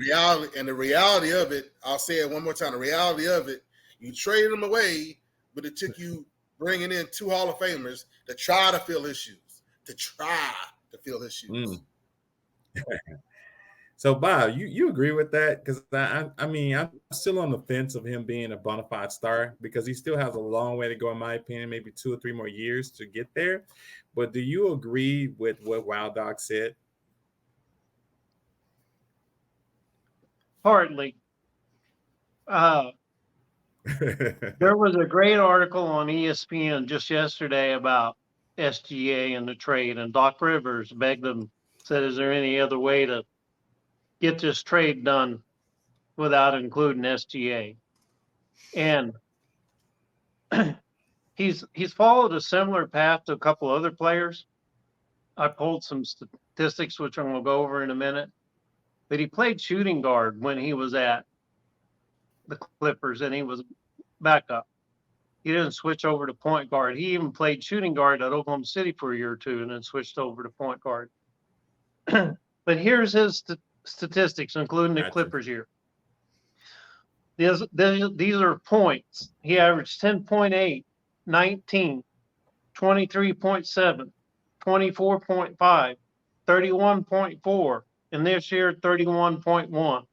[SPEAKER 4] reality of it, I'll say it one more time. The reality of it, you traded him away, but it took you bringing in 2 Hall of Famers to try to fill his shoes.
[SPEAKER 1] So, Bob, you agree with that? Because I mean, I'm still on the fence of him being a bona fide star because he still has a long way to go, in my opinion, maybe 2 or 3 more years to get there. But do you agree with what Wild Dog said?
[SPEAKER 2] Hardly. There was a great article on ESPN just yesterday about SGA and the trade, and Doc Rivers begged them, said, "Is there any other way to get this trade done without including SGA?" And he's followed a similar path to a couple other players. I pulled some statistics, which I'm going to go over in a minute. But he played shooting guard when he was at the Clippers, and he was backup. He didn't switch over to point guard. He even played shooting guard at Oklahoma City for a year or two and then switched over to point guard. But here's his statistics, including the Clippers year. These are points. He averaged 10.8, 19, 23.7, 24.5, 31.4, and this year 31.1.
[SPEAKER 4] Mm-hmm.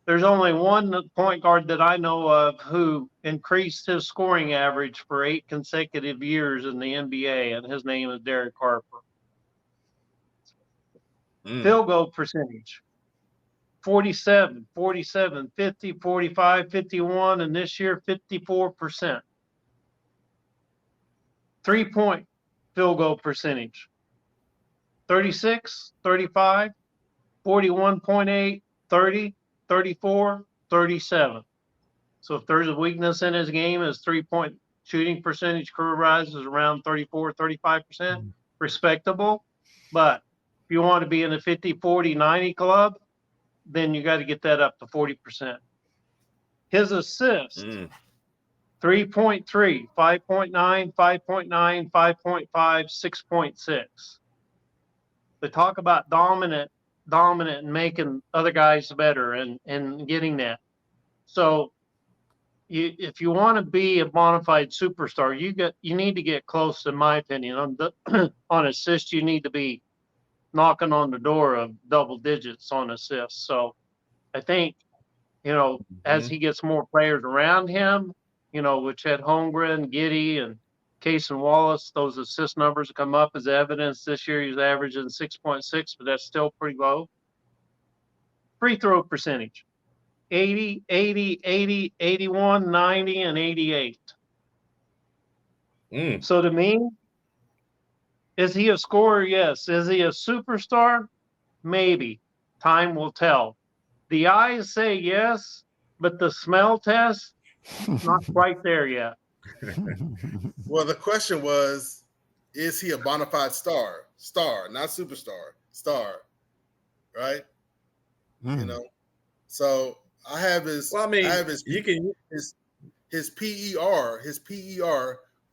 [SPEAKER 2] There's only one point guard that I know of who increased his scoring average for 8 consecutive years in the NBA, and his name is Derek Harper. Field goal percentage, 47, 47, 50, 45, 51, and this year 54%. 3-point field goal percentage, 36, 35, 41.8, 30, 34, 37. So if there's a weakness in his game, his 3-point shooting percentage career rise is around 34, 35%. Respectable. But if you want to be in the 50, 40, 90 club, then you got to get that up to 40%. His assist, 3.3, 5.9, 5.9, 5.5, 6.6. They talk about dominant and making other guys better and getting that. So if you want to be a bona fide superstar, you need to get close, in my opinion. On assists, you need to be knocking on the door of double digits on assists. So I think, as he gets more players around him, with Chet Holmgren, Giddey, and Case and Wallace, those assist numbers come up as evidence. This year he's averaging 6.6, but that's still pretty low. Free throw percentage, 80, 80, 80, 81, 90, and 88. So to me, is he a scorer? Yes. Is he a superstar? Maybe. Time will tell. The eyes say yes, but the smell test, not quite there yet.
[SPEAKER 4] Well, the question was, is he a bona fide star? Star, not superstar. Star, right? So I have his.
[SPEAKER 1] Well, I mean,
[SPEAKER 4] his PER,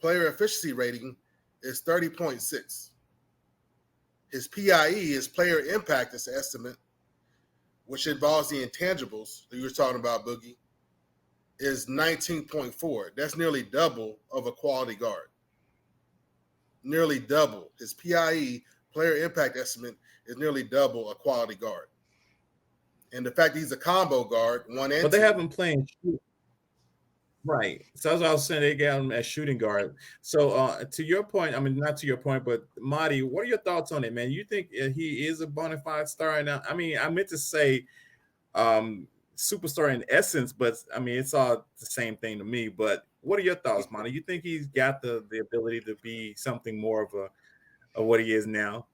[SPEAKER 4] player efficiency rating, is 30.6. His PIE, his player impact estimate, which involves the intangibles that you were talking about, Boogie, is 19.4. That's nearly double of a quality guard. Nearly double. His PIE, player impact estimate, is nearly double a quality guard. And the fact that he's a combo guard, 1 and 2.
[SPEAKER 1] But they have him playing right. So that's what I was saying. They got him as shooting guard. So to your point, I mean, not to your point, but Marty, what are your thoughts on it, man? You think he is a bona fide star right now? I mean, I meant to say superstar in essence, but I mean, it's all the same thing to me. But what are your thoughts, Marty? You think he's got the ability to be something more of what he is now?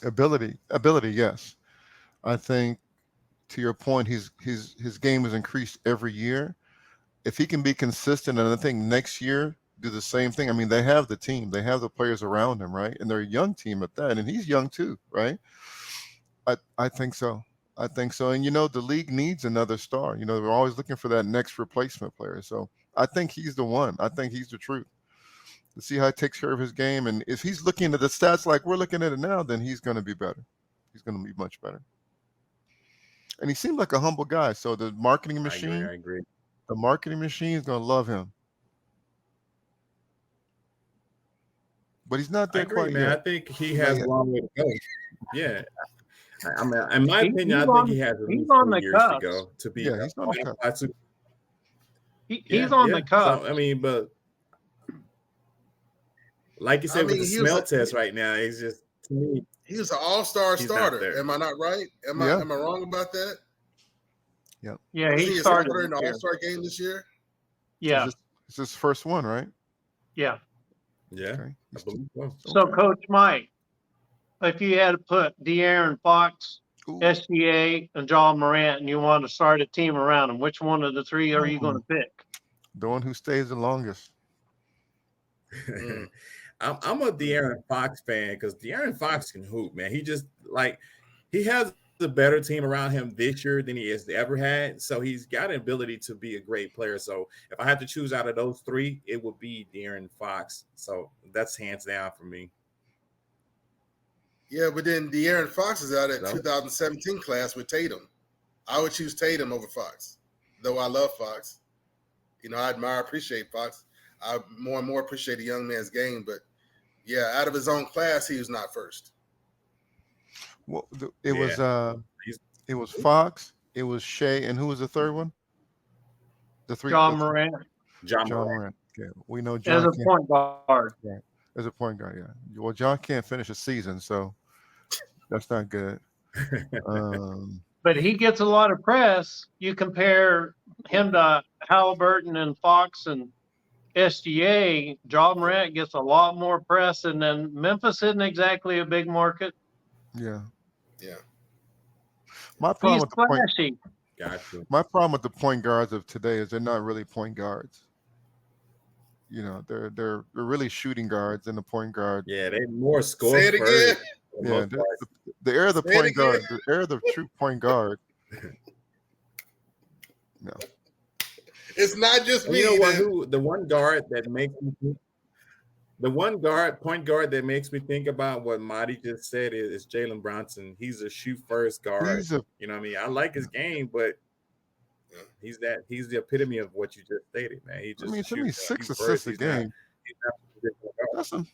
[SPEAKER 3] Ability, yes. I think, to your point, his game has increased every year. If he can be consistent, and I think next year do the same thing. I mean, they have the team, they have the players around him, right? And they're a young team at that, and he's young too, right? I think so. I think so. And the league needs another star. We're always looking for that next replacement player. So I think he's the one. I think he's the truth. To see how he takes care of his game, and if he's looking at the stats like we're looking at it now, then he's going to be better. He's going to be much better. And he seemed like a humble guy. So the marketing machine,
[SPEAKER 1] I agree.
[SPEAKER 3] The marketing machine is going to love him. but he's not
[SPEAKER 1] I
[SPEAKER 3] there
[SPEAKER 1] agree,
[SPEAKER 3] quite
[SPEAKER 1] man. I
[SPEAKER 3] yet.
[SPEAKER 1] think he
[SPEAKER 3] Not
[SPEAKER 1] has a
[SPEAKER 3] yet.
[SPEAKER 1] long way to go. Yeah. I mean, in my opinion, I
[SPEAKER 2] He's
[SPEAKER 1] think
[SPEAKER 2] on
[SPEAKER 1] he has at
[SPEAKER 2] he's
[SPEAKER 1] least
[SPEAKER 2] on
[SPEAKER 1] 4
[SPEAKER 2] the
[SPEAKER 1] years to
[SPEAKER 2] cusp.
[SPEAKER 1] go to be
[SPEAKER 3] Yeah, he's on the
[SPEAKER 1] bona
[SPEAKER 3] cusp.
[SPEAKER 1] fide super.
[SPEAKER 2] He's on the cusp.
[SPEAKER 1] So I mean, but like you
[SPEAKER 4] I
[SPEAKER 1] said with the
[SPEAKER 4] mean, he was
[SPEAKER 1] smell test right now, it's just to me
[SPEAKER 4] he was an all-star
[SPEAKER 1] he's not
[SPEAKER 4] starter.
[SPEAKER 1] there.
[SPEAKER 4] Am I not right? Am
[SPEAKER 3] Yeah.
[SPEAKER 4] I wrong about that?
[SPEAKER 3] Yep.
[SPEAKER 2] Yeah,
[SPEAKER 4] Was
[SPEAKER 2] he
[SPEAKER 4] he a
[SPEAKER 2] started
[SPEAKER 4] starter in the
[SPEAKER 2] this year.
[SPEAKER 4] all-star game this year?
[SPEAKER 2] Yeah,
[SPEAKER 3] It's his first one, right?
[SPEAKER 2] yeah.
[SPEAKER 1] Yeah,
[SPEAKER 3] Okay.
[SPEAKER 1] I believe so.
[SPEAKER 2] So,
[SPEAKER 3] Okay.
[SPEAKER 2] Coach Mike, if you had to put De'Aaron Fox,
[SPEAKER 3] Ooh.
[SPEAKER 2] SGA, and John Morant, and you want to start a team around them, which one of the three are you going to pick?
[SPEAKER 3] The one who stays the longest.
[SPEAKER 4] Mm.
[SPEAKER 1] I'm a De'Aaron Fox fan because De'Aaron Fox can hoop, man. He just like he has a better team around him this year than he has ever had. So he's got an ability to be a great player. So if I had to choose out of those three, it would be De'Aaron Fox. So that's hands down for me.
[SPEAKER 4] Yeah, but then De'Aaron Fox is out at
[SPEAKER 1] So?
[SPEAKER 4] 2017 class with Tatum. I would choose Tatum over Fox, though I love Fox. You know, I admire, appreciate Fox. I more and more appreciate a young man's game, but yeah, out of his own class, he was not first.
[SPEAKER 3] Well,
[SPEAKER 1] Yeah.
[SPEAKER 3] it was Fox, it was Shea, and who was the third one?
[SPEAKER 2] John Morant
[SPEAKER 1] John
[SPEAKER 3] John
[SPEAKER 1] Morant.
[SPEAKER 3] Morant. Okay. We know
[SPEAKER 2] as
[SPEAKER 3] John
[SPEAKER 2] a
[SPEAKER 3] can't,
[SPEAKER 2] point guard.
[SPEAKER 3] as a point guard. Yeah. Well, John can't finish a season, so that's not good.
[SPEAKER 2] But he gets a lot of press. You compare him to Halliburton and Fox and SGA, John Morant gets a lot more press, and then Memphis isn't exactly a big market.
[SPEAKER 3] Yeah.
[SPEAKER 4] Yeah.
[SPEAKER 3] My problem
[SPEAKER 2] He's
[SPEAKER 3] with the point.
[SPEAKER 2] flashy.
[SPEAKER 1] Gotcha.
[SPEAKER 3] My problem with the point guards of today is they're not really point guards. You know, they're really shooting guards in the point guard.
[SPEAKER 1] Yeah, they more score
[SPEAKER 4] Say it
[SPEAKER 1] first.
[SPEAKER 4] again.
[SPEAKER 1] for the
[SPEAKER 3] Yeah,
[SPEAKER 1] most part.
[SPEAKER 3] the era of the
[SPEAKER 4] Say it
[SPEAKER 3] point guard,
[SPEAKER 4] again.
[SPEAKER 3] the era of the true point guard. No.
[SPEAKER 4] It's not just
[SPEAKER 1] And
[SPEAKER 4] me.
[SPEAKER 1] you know what?
[SPEAKER 4] then.
[SPEAKER 1] Who the one guard that makes me think, the one point guard that makes me think about what Marty just said is Jalen Brunson. He's a shoot first guard.
[SPEAKER 3] He's a
[SPEAKER 1] You know what I mean? I like his game, but he's the epitome of what you just stated, man. He just
[SPEAKER 3] to me,
[SPEAKER 1] shoots
[SPEAKER 3] 6
[SPEAKER 1] shoot
[SPEAKER 3] assists
[SPEAKER 1] first.
[SPEAKER 3] a
[SPEAKER 1] He's
[SPEAKER 3] game.
[SPEAKER 1] not a traditional guard.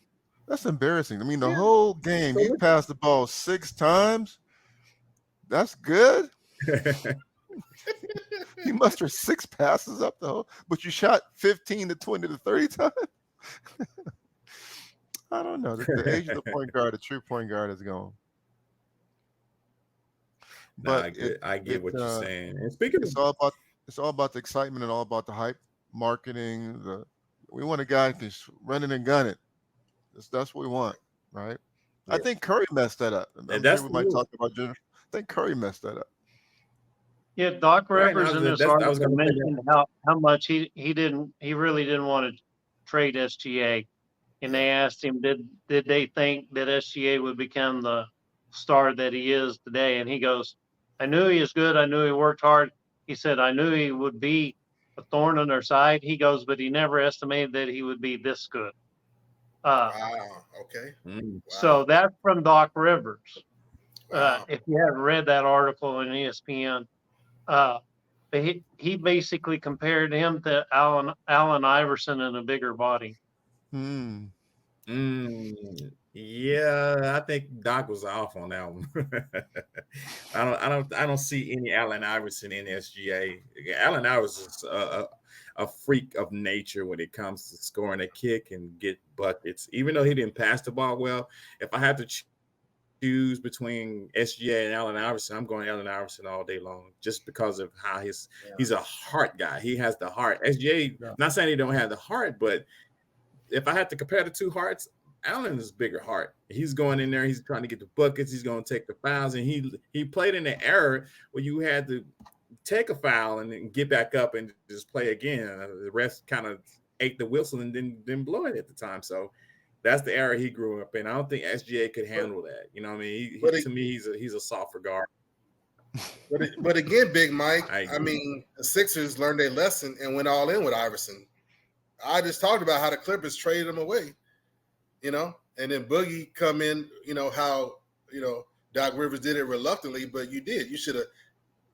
[SPEAKER 3] That's embarrassing. I mean, the whole game
[SPEAKER 1] So
[SPEAKER 3] you passed the ball 6 times. That's good. You mustered 6 passes up the whole, but you shot 15 to 20 to 30 times. I don't know. The age of the point guard, the true point guard, is gone.
[SPEAKER 1] But I get what you're saying. And speaking
[SPEAKER 3] it's all about the excitement and all about the hype, marketing. We want a guy who can run it and gun it. That's what we want, right? Yeah. I think Curry messed that up. I'm sure we might talk about Jennifer. I think Curry messed that up.
[SPEAKER 2] Yeah, Doc Rivers in this article mentioned how much he really didn't want to trade SGA, and they asked him did they think that SGA would become the star that he is today, and he goes, I knew he was good, I knew he worked hard. He said I knew he would be a thorn in their side. He goes, but he never estimated that he would be this good.
[SPEAKER 4] Wow. Okay.
[SPEAKER 2] Wow. So that's from Doc Rivers. Wow. If you haven't read that article on ESPN. But he basically compared him to Allen Iverson in a bigger body.
[SPEAKER 1] Yeah, I think Doc was off on that one. I don't see any Allen Iverson in SGA. Allen Iverson is a freak of nature when it comes to scoring a kick and get buckets. Even though he didn't pass the ball well, if I had to choose between SGA and Allen Iverson, I'm going Allen Iverson all day long, just because of how he's a heart guy. He has the heart. SGA, not saying he don't have the heart, but if I had to compare the two hearts, Allen is bigger heart. He's going in there, he's trying to get the buckets, he's going to take the fouls, and he played in the era where you had to take a foul and then get back up and just play again. The rest kind of ate the whistle and didn't blow it at the time. So that's the era he grew up in. I don't think SGA could handle that. You know what I mean? To me, he's a softer guard.
[SPEAKER 4] But again, Big Mike, I mean, the Sixers learned their lesson and went all in with Iverson. I just talked about how the Clippers traded him away, and then Boogie come in, how, Doc Rivers did it reluctantly, but you did. You should have,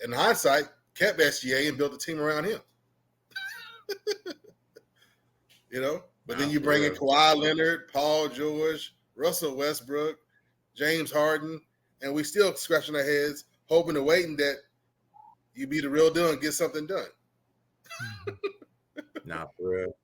[SPEAKER 4] in hindsight, kept SGA and built a team around him. But then you bring in Kawhi Leonard, Paul George, Russell Westbrook, James Harden, and we still scratching our heads, hoping and waiting that you be the real deal and get something done.
[SPEAKER 1] Nah, for real.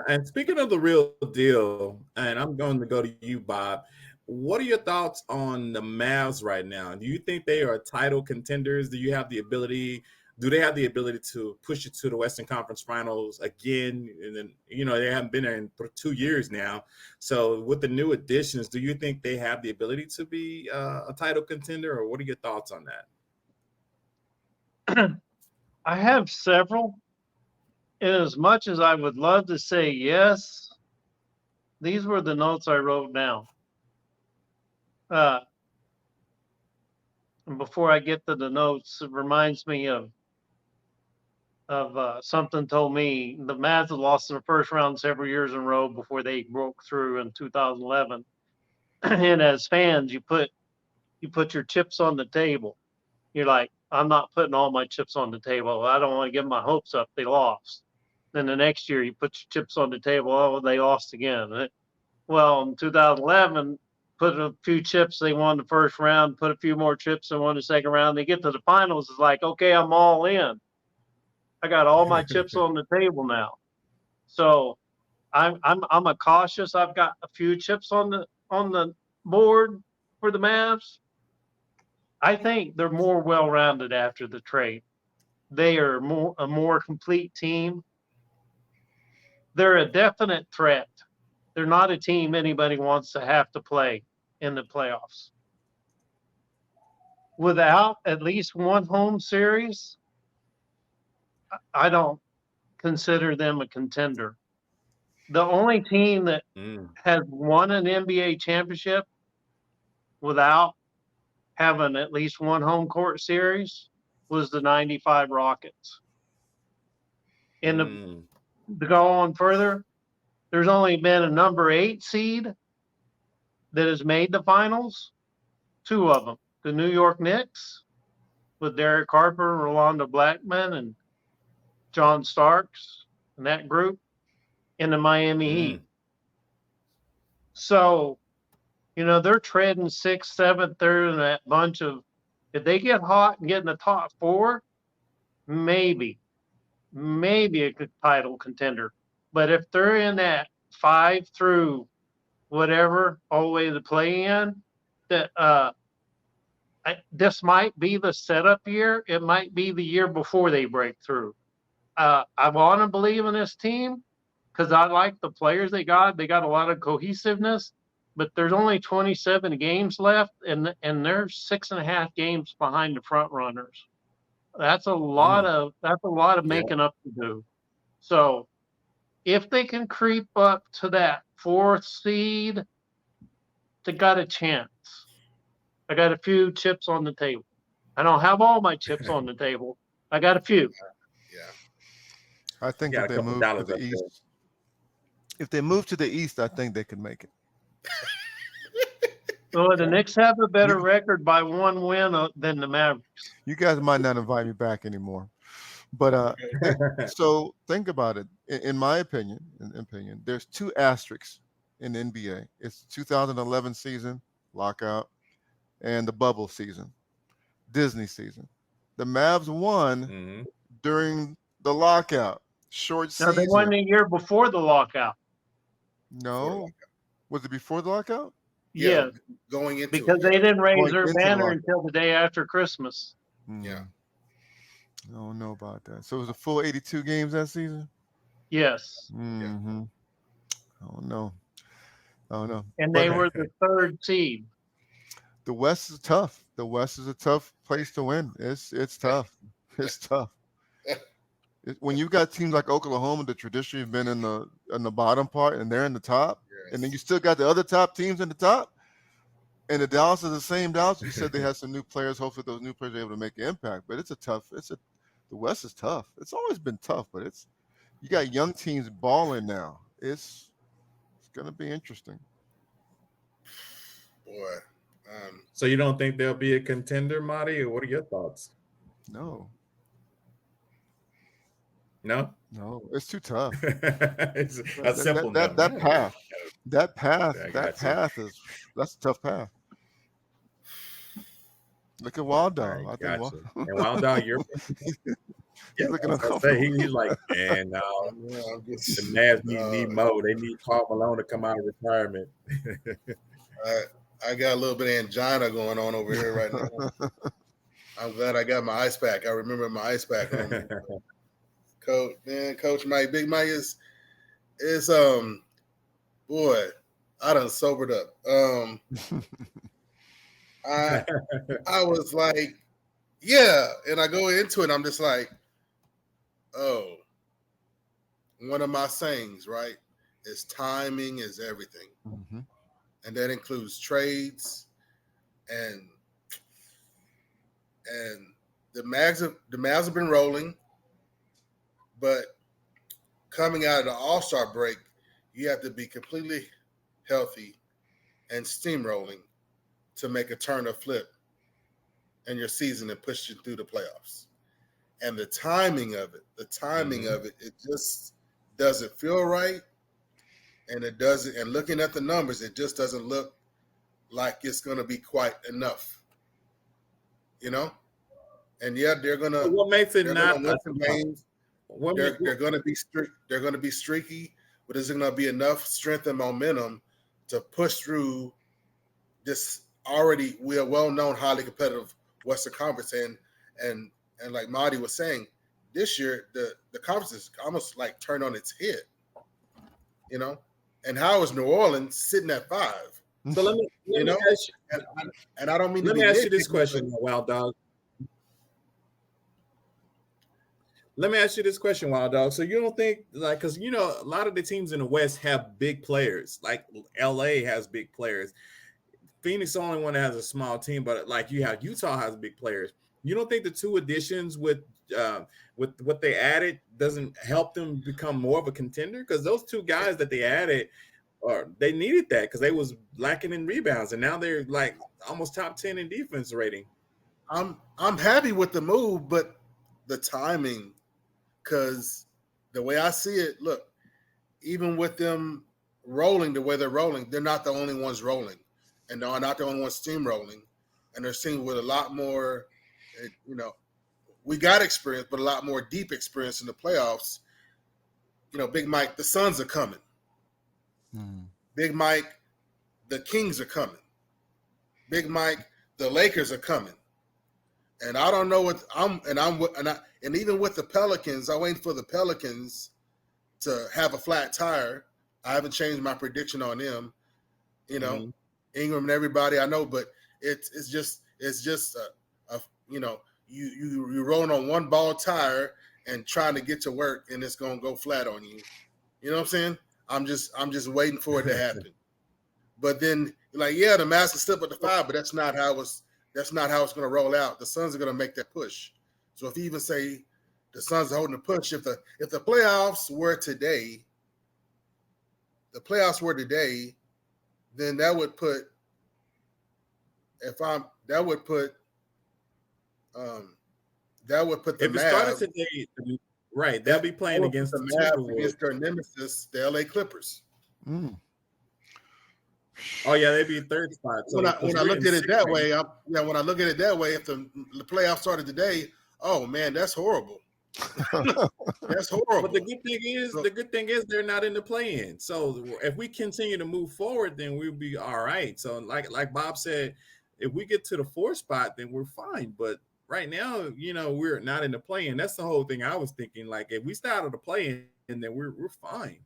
[SPEAKER 1] And speaking of the real deal, and I'm going to go to you, Bob. What are your thoughts on the Mavs right now? Do you think they are title contenders? Do they have the ability to push it to the Western Conference Finals again? And then, they haven't been there in 2 years now. So with the new additions, do you think they have the ability to be a title contender, or what are your thoughts on that?
[SPEAKER 2] I have several. And as much as I would love to say yes, these were the notes I wrote down. And before I get to the notes, it reminds me of something told me the Mavs had lost in the first round several years in a row before they broke through in 2011. And as fans, you put your chips on the table. You're like, I'm not putting all my chips on the table. I don't want to give my hopes up. They lost. Then the next year, you put your chips on the table. Oh, they lost again. Well, in 2011, put a few chips. They won the first round. Put a few more chips. They won the second round. They get to the finals. It's like, okay, I'm all in. I got all my chips on the table now. So I'm a cautious. I've got a few chips on the board for the Mavs. I think they're more well-rounded after the trade. They are a more complete team. They're a definite threat. They're not a team anybody wants to have to play in the playoffs. Without at least one home series, I don't consider them a contender. The only team that has won an NBA championship without having at least one home court series was the 95 Rockets. And to go on further, there's only been a number 8 seed that has made the finals. 2 of them, the New York Knicks with Derek Harper, Rolando Blackman, and John Starks and that group, and the Miami Heat. So, they're treading 6th, 7th, 3rd in that bunch of, if they get hot and get in the top 4, maybe a good title contender. But if they're in that 5 through whatever, all the way to the play-in, that this might be the setup year. It might be the year before they break through. I want to believe in this team because I like the players they got. They got a lot of cohesiveness, but there's only 27 games left, and they're 6.5 games behind the front runners. That's a lot of making up to do. So if they can creep up to that 4th seed, they got a chance. I got a few chips on the table. I don't have all my chips on the table. I got a few.
[SPEAKER 4] Yeah.
[SPEAKER 3] I think if they move to the East, I think they can make it.
[SPEAKER 2] So the Knicks have a better record by 1 win than the Mavericks.
[SPEAKER 3] You guys might not invite me back anymore. But so think about it. In my opinion, there's 2 asterisks in the NBA. It's 2011 season, lockout, and the bubble season, Disney season. The Mavs won during the lockout, short season.
[SPEAKER 2] Now, they won the year before the lockout.
[SPEAKER 3] No. Was it before the lockout?
[SPEAKER 2] Yeah.
[SPEAKER 4] Going into
[SPEAKER 2] because they didn't raise their banner until the day after Christmas.
[SPEAKER 4] Yeah.
[SPEAKER 3] I don't know about that. So it was a full 82 games that season?
[SPEAKER 2] Yes.
[SPEAKER 3] Mm-hmm. I don't know.
[SPEAKER 2] And they were the 3rd seed.
[SPEAKER 3] The West is tough. The West is a tough place to win. It's tough. It's tough. When you got teams like Oklahoma that traditionally have been in the bottom part and they're in the top, and then you still got the other top teams in the top, and the Dallas is the same Dallas. You said they have some new players. Hopefully those new players are able to make an impact. But the West is tough. It's always been tough, but you got young teams balling now. It's gonna be interesting.
[SPEAKER 4] Boy.
[SPEAKER 1] So you don't think there'll be a contender, Marty, or what are your thoughts?
[SPEAKER 3] No.
[SPEAKER 1] No?
[SPEAKER 3] No, it's too tough.
[SPEAKER 1] It's a
[SPEAKER 3] That
[SPEAKER 1] simple
[SPEAKER 3] that
[SPEAKER 1] no.
[SPEAKER 3] that, that path, that path,
[SPEAKER 1] I
[SPEAKER 3] that
[SPEAKER 1] got you.
[SPEAKER 3] path that's a tough path. Look at Wild Dog.
[SPEAKER 1] I
[SPEAKER 3] I think
[SPEAKER 1] got you. And Wild Dog, you're yeah,
[SPEAKER 3] he's looking
[SPEAKER 1] I was gonna say
[SPEAKER 3] uncomfortable.
[SPEAKER 1] he's like, man, no,
[SPEAKER 4] Yeah, I'm
[SPEAKER 1] the
[SPEAKER 4] just,
[SPEAKER 1] Mavs need Mo. They need Karl Malone to come out of retirement.
[SPEAKER 4] I got a little bit of angina going on over here right now. I'm glad I got my ice pack. I remember my ice pack on me. Coach Mike, Big Mike is boy, I done sobered up. I was like, yeah, and I go into it, I'm just like, oh, one of my sayings, right, is timing is everything.
[SPEAKER 3] Mm-hmm.
[SPEAKER 4] And that includes trades and the Mavs have been rolling, but coming out of the AllStar break, you have to be completely healthy and steamrolling to make a turn or flip in your season and push you through the playoffs. And the timing of it, it just doesn't feel right. And it doesn't, and looking at the numbers, it just doesn't look like it's going to be quite enough, you know? And yeah, they're going to,
[SPEAKER 1] What makes it not
[SPEAKER 4] win some games. They're going to be they're going to be streaky, but is it going to be enough strength and momentum to push through this already well-known, highly competitive Western Conference? And like Marty was saying, this year the conference is almost like turned on its head, you know. And how is New Orleans sitting at 5?
[SPEAKER 1] So let me ask you,
[SPEAKER 4] and I don't mean
[SPEAKER 1] let
[SPEAKER 4] to be
[SPEAKER 1] me ask you this
[SPEAKER 4] nitpicky,
[SPEAKER 1] question, Wild Dog. Let me ask you this question, Wild Dog. So you don't think, like, because you know a lot of the teams in the West have big players, like LA has big players. Phoenix the only one that has a small team, but like you have Utah has big players. You don't think the two additions with what they added doesn't help them become more of a contender? Because those two guys that they added, or they needed that because they was lacking in rebounds, and now they're like almost top 10 in defense rating.
[SPEAKER 4] I'm happy with the move, but the timing, because the way I see it, look, even with them rolling the way they're rolling, they're not the only ones rolling, and they're not the only ones steamrolling, and they're seeing with a lot more, you know, we got experience, but a lot more deep experience in the playoffs. You know, Big Mike, the Suns are coming. Big Mike, the Kings are coming. Big Mike, the Lakers are coming. And I don't know what and even with the Pelicans, I'm waiting for the Pelicans to have a flat tire. I haven't changed my prediction on them. You know, Ingram and everybody I know, but it's just a you know, you rolling on one ball tire and trying to get to work, and it's gonna go flat on you. You know what I'm saying? I'm just waiting for it to happen. But then, like, yeah, the Mavs can slip at the 5, but that's not how it's going to roll out. The Suns are going to make that push. So if you even say the Suns are holding the push, if the playoffs were today, then that would put the
[SPEAKER 1] if it started today, right? They'll be playing against the
[SPEAKER 4] Mavs against their nemesis, the LA Clippers.
[SPEAKER 1] Oh yeah, they'd be third spot. So
[SPEAKER 4] when I look at it that way, when I look at it that way, if the playoffs started today, oh man, that's horrible. That's horrible.
[SPEAKER 1] But the good thing is they're not in the play-in. So if we continue to move forward, then we'll be all right. So like Bob said, if we get to the 4th spot, then we're fine. But right now, you know, we're not in the play-in. That's the whole thing I was thinking. Like if we start at the play-in, then we're fine.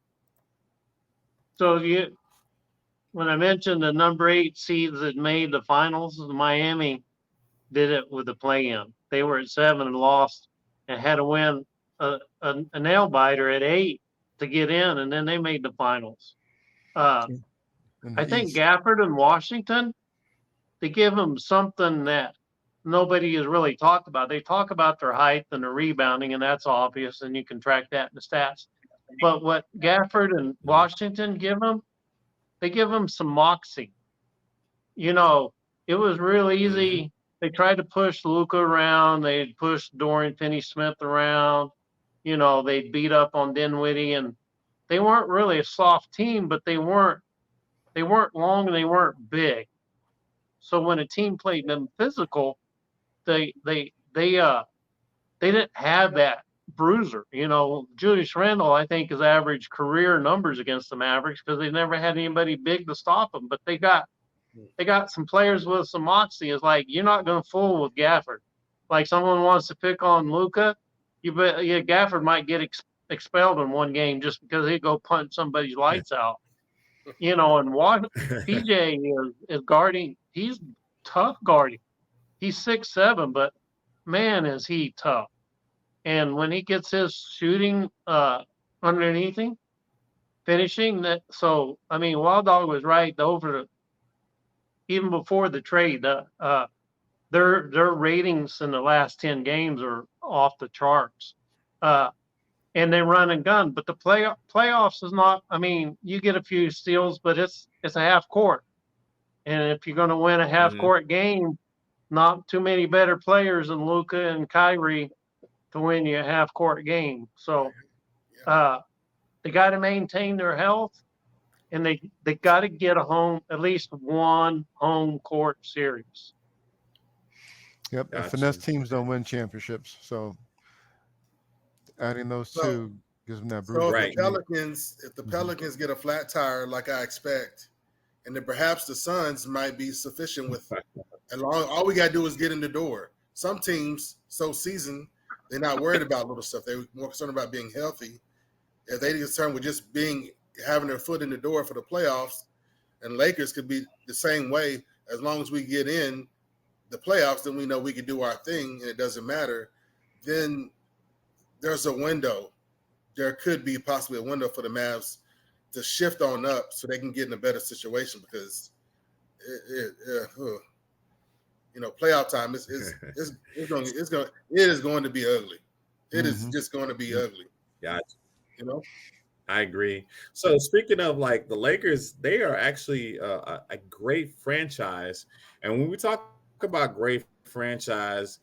[SPEAKER 2] So when I mentioned the number 8 seeds that made the finals, Miami did it with the play-in. They were at 7 and lost and had to win a nail biter at 8 to get in, and then they made the finals. I think Gafford and Washington, they give them something that nobody has really talked about. They talk about their height and their rebounding, and that's obvious, and you can track that in the stats. But what Gafford and Washington give them, they give them some moxie. You know, it was real easy. They tried to push Luka around. They pushed Dorian Finney-Smith around. They beat up on Dinwiddie, and they weren't really a soft team, but they weren't long and they weren't big. So when a team played them physical, they didn't have that bruiser. Julius Randle, I think, has averaged career numbers against the Mavericks because they never had anybody big to stop them. But they got some players with some moxie. It's like, you're not going to fool with Gafford. Like, someone wants to pick on Luka, Gafford might get expelled in one game just because he'd go punch somebody's lights out. And PJ is guarding. He's tough guarding. He's 6'7", but man, is he tough. And when he gets his shooting underneath him, finishing that. So, I mean, Wild Dog was right. Even before the trade, their ratings in the last 10 games are off the charts. And they run and gun. But the playoffs is not. I mean, you get a few steals, but it's a half court. And if you're going to win a half court game, not too many better players than Luka and Kyrie to win you a half court game. So they got to maintain their health, and they got to get at least one home court series.
[SPEAKER 3] Yep.
[SPEAKER 1] Gotcha.
[SPEAKER 3] And finesse teams don't win championships. So adding those two gives them that bruise.
[SPEAKER 4] So
[SPEAKER 1] Right.
[SPEAKER 4] if the Pelicans get a flat tire like I expect, and then perhaps the Suns might be sufficient with all we got to do is get in the door. Some teams so seasoned, they're not worried about little stuff. They're more concerned about being healthy. If they concerned with just having their foot in the door for the playoffs, and Lakers could be the same way. As long as we get in the playoffs, then we know we can do our thing, and it doesn't matter. Then there's a window. There could be possibly a window for the Mavs to shift on up so they can get in a better situation, because playoff time is going to be ugly. It is just going to be ugly.
[SPEAKER 1] Gotcha.
[SPEAKER 6] I agree. So speaking of like the Lakers, they are actually a great franchise. And when we talk about great franchise,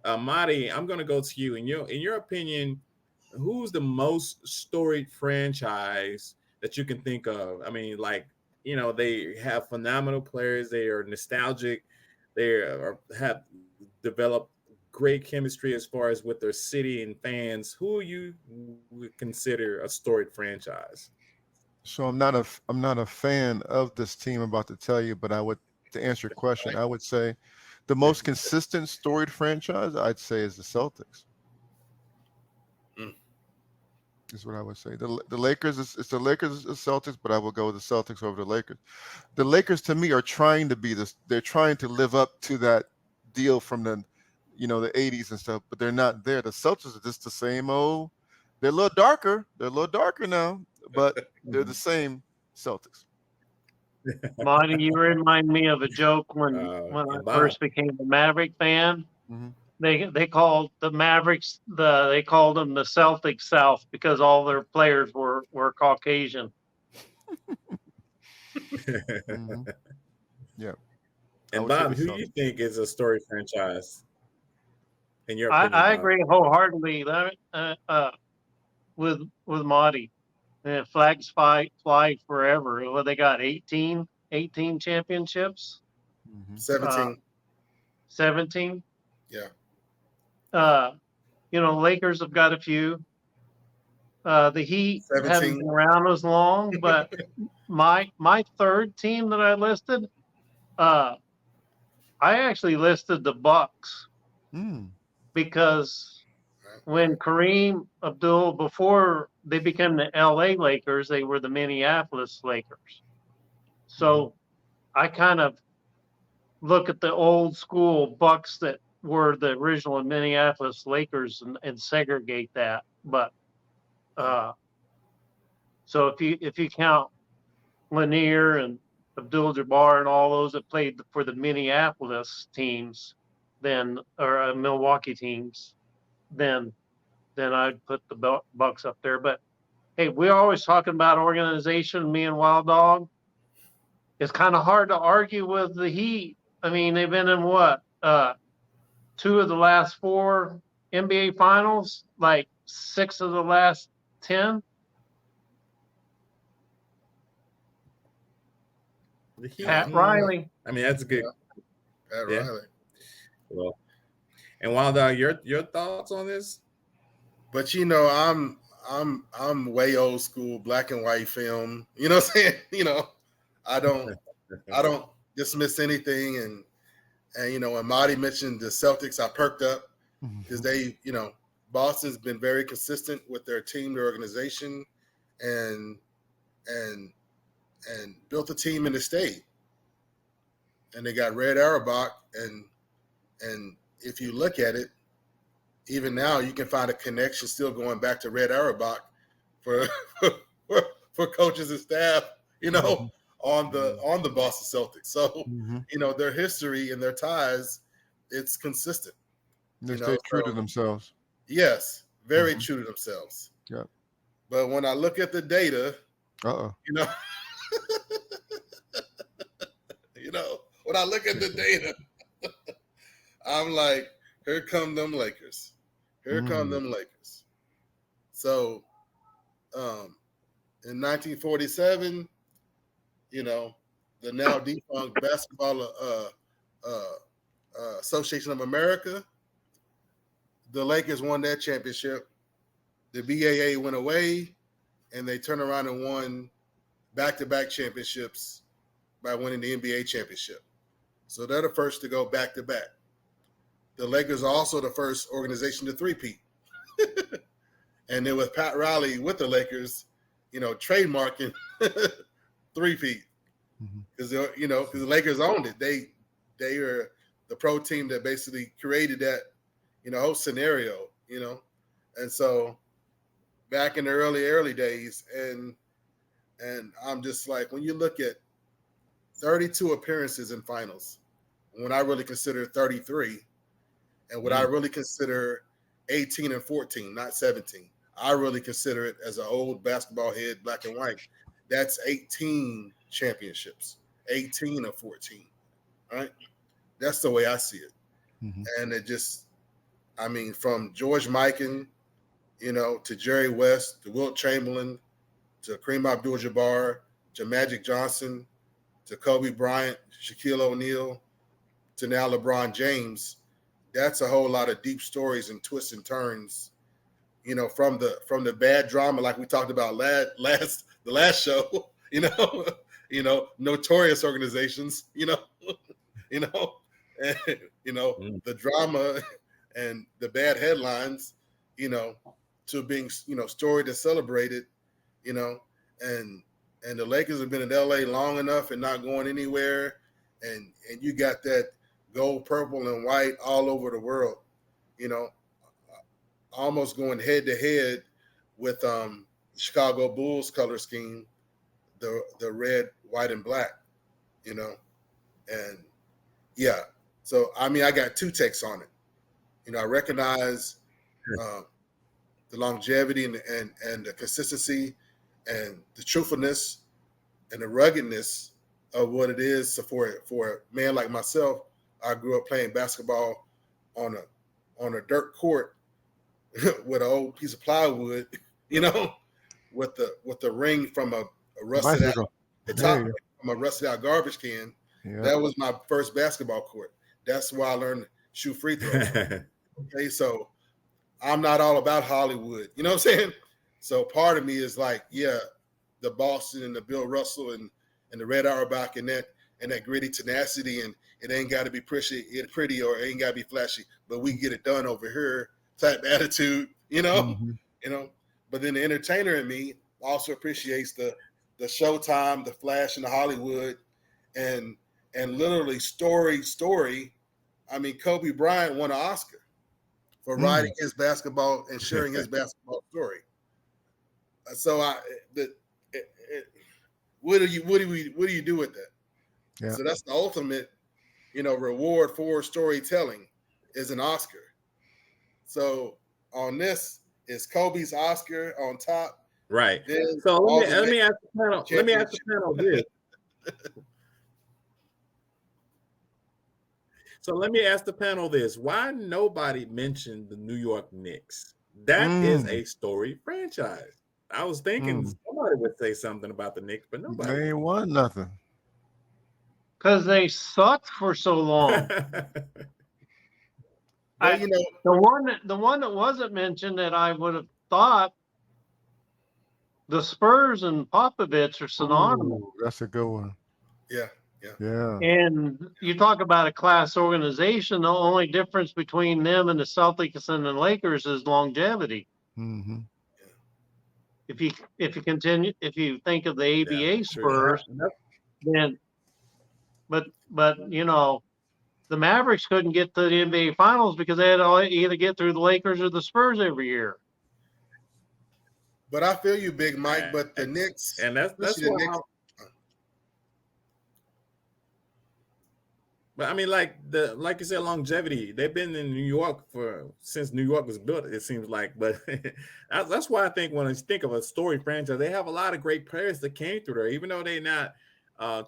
[SPEAKER 6] Marty, I'm going to go to you. In your opinion, who's the most storied franchise that you can think of? I mean, they have phenomenal players. They are nostalgic. They have developed great chemistry as far as with their city and fans. Who you would consider a storied franchise?
[SPEAKER 3] So I'm not a fan of this team, I'm about to tell you, but to answer your question, I would say the most consistent storied franchise I'd say is the Celtics. Is what I would say. The Lakers it's the Lakers, the Celtics, but I will go with the Celtics over the Lakers. The Lakers to me are trying to be this. They're trying to live up to that deal from the 80s and stuff, but they're not there. The Celtics are just the same old. They're a little darker. They're a little darker now, but they're the same Celtics.
[SPEAKER 2] Monty, you remind me of a joke when I first became a Maverick fan.
[SPEAKER 3] Mm-hmm.
[SPEAKER 2] They called the Mavericks they called them the Celtics South because all their players were Caucasian.
[SPEAKER 3] Mm-hmm. Yeah.
[SPEAKER 6] And Bob, who you think is a storied franchise? In your opinion,
[SPEAKER 2] I agree wholeheartedly with Marty. And flags fly forever. Well, they got 18 championships.
[SPEAKER 3] Mm-hmm.
[SPEAKER 4] 17.
[SPEAKER 2] 17.
[SPEAKER 4] Yeah.
[SPEAKER 2] Lakers have got a few. The Heat
[SPEAKER 4] 17.
[SPEAKER 2] haven't been around as long, but my third team that I listed, I actually listed the Bucks because when Kareem Abdul, before they became the LA Lakers, they were the Minneapolis Lakers. So I kind of look at the old school Bucks that were the original Minneapolis Lakers and segregate that. But so if you count Lanier and Abdul-Jabbar and all those that played for the Minneapolis teams, or Milwaukee teams, then I'd put the Bucks up there. But hey, we're always talking about organization, me and Wild Dog. It's kind of hard to argue with the Heat. I mean, they've been in 2 of the last 4 NBA finals. Like, 6 of the last 10. Pat Riley.
[SPEAKER 6] I mean, that's a good.
[SPEAKER 4] Pat
[SPEAKER 6] Yeah.
[SPEAKER 4] Riley.
[SPEAKER 6] Well, and Wilder, your thoughts on this?
[SPEAKER 4] But I'm way old school, black and white film. You know what I'm saying? I don't dismiss anything. And when Marty mentioned the Celtics, I perked up because they, Boston's been very consistent with their team, their organization, and built a team in the state. And they got Red Auerbach, and if you look at it, even now you can find a connection still going back to Red Auerbach for coaches and staff, on the Boston Celtics. So, their history and their ties, it's consistent.
[SPEAKER 3] They stay true to themselves.
[SPEAKER 4] Yes, very true to themselves.
[SPEAKER 3] Yeah.
[SPEAKER 4] But when I look at the data, when I look at the data, I'm like, here come them Lakers. Here come them Lakers. So, in 1947, the now defunct Basketball Association of America, the Lakers won that championship. The BAA went away, and they turned around and won back-to-back championships by winning the NBA championship. So they're the first to go back-to-back. The Lakers are also the first organization to three-peat. And then with Pat Riley with the Lakers, trademarking three-peat. Because the Lakers owned it. They are the pro team that basically created that, whole scenario, And so back in the early days, and I'm just like, when you look at 32 appearances in finals, when I really consider 33, and what I really consider 18 and 14, not 17. I really consider it as an old basketball head, black and white. That's 18 championships, 18 of 14, right? That's the way I see it. And it just, from George Mikan, to Jerry West, to Wilt Chamberlain, to Kareem Abdul-Jabbar, to Magic Johnson, to Kobe Bryant, Shaquille O'Neal, to now LeBron James. That's a whole lot of deep stories and twists and turns, from the bad drama, like we talked about the last show, notorious organizations, and, the drama and the bad headlines, to being, storied and celebrated, and the Lakers have been in LA long enough and not going anywhere. And you got that gold, purple, and white all over the world, almost going head to head with the Chicago Bulls color scheme, the red, white, and black, and yeah. So, I got two takes on it. I recognize the longevity and the consistency and the truthfulness and the ruggedness of what it is for a man like myself. I grew up playing basketball on a dirt court with an old piece of plywood, with the ring from a rusted out, the top from a rusted out garbage can. Yeah. That was my first basketball court. That's where I learned to shoot free throws. Okay, so I'm not all about Hollywood. You know what I'm saying? So part of me is like, yeah, the Boston and the Bill Russell and the Red Auerbach and that gritty tenacity, and it ain't got to be pretty or it ain't got to be flashy, but we get it done over here type attitude, But then the entertainer in me also appreciates the Showtime, the Flash, and the Hollywood, and literally story. Kobe Bryant won an Oscar for writing his basketball and sharing his basketball story. So what do you do with that? Yeah. So that's the ultimate, reward for storytelling is an Oscar. So on this is Kobe's Oscar on top.
[SPEAKER 6] Right. So let me ask the panel this. So let me ask the panel this: why nobody mentioned the New York Knicks?
[SPEAKER 1] That is
[SPEAKER 3] Mm,
[SPEAKER 1] a storied franchise. I was thinking
[SPEAKER 3] mm.
[SPEAKER 1] somebody would say something about the Knicks, but nobody.
[SPEAKER 3] They ain't won nothing.
[SPEAKER 2] because they sucked for so long.
[SPEAKER 4] Well,
[SPEAKER 2] I the one that wasn't mentioned that I would have thought, the Spurs and Popovich are synonymous.
[SPEAKER 3] Ooh, that's a good one.
[SPEAKER 4] yeah, yeah.
[SPEAKER 3] Yeah.
[SPEAKER 2] And you talk about a class organization, the only difference between them and the Celtics and the Lakers is longevity.
[SPEAKER 3] Mm-hmm.
[SPEAKER 2] If you think of the
[SPEAKER 1] Yeah,
[SPEAKER 2] ABA
[SPEAKER 1] true.
[SPEAKER 2] Spurs, then but the Mavericks couldn't get to the NBA Finals because they had to either get through the Lakers or the Spurs every year.
[SPEAKER 4] But I feel you, Big Mike.
[SPEAKER 1] And,
[SPEAKER 4] But the Knicks,
[SPEAKER 1] and that's
[SPEAKER 4] especially the
[SPEAKER 1] why.
[SPEAKER 4] Knicks.
[SPEAKER 1] But I mean, like you said, longevity. They've been in New York since New York was built. It seems like, but that's why I think when I think of a storied franchise, they have a lot of great players that came through there, even though they're not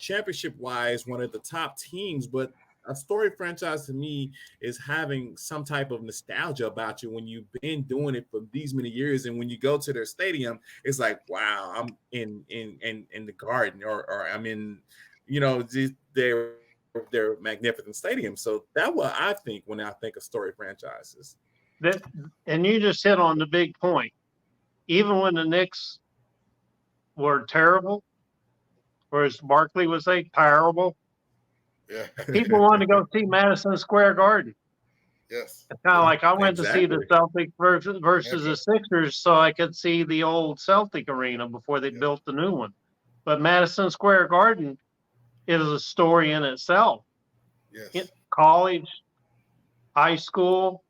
[SPEAKER 1] championship wise one of the top teams. But a storied franchise to me is having some type of nostalgia about you when you've been doing it for these many years, and when you go to their stadium, it's like, wow, I'm in the Garden, or I'm in, their magnificent stadium. So that's what I think when I think of story franchises.
[SPEAKER 2] And you just hit on the big point. Even when the Knicks were terrible, or as Barkley would say, terrible,
[SPEAKER 4] Yeah.
[SPEAKER 2] people wanted to go see Madison Square Garden.
[SPEAKER 4] Yes.
[SPEAKER 2] It's kind of like I went to see the
[SPEAKER 1] Exactly.
[SPEAKER 2] Celtics versus the Sixers so I could see the old Celtic arena before they
[SPEAKER 4] Yeah.
[SPEAKER 2] built the new one. But Madison Square Garden is a story in itself.
[SPEAKER 4] Yes.
[SPEAKER 2] College, high school.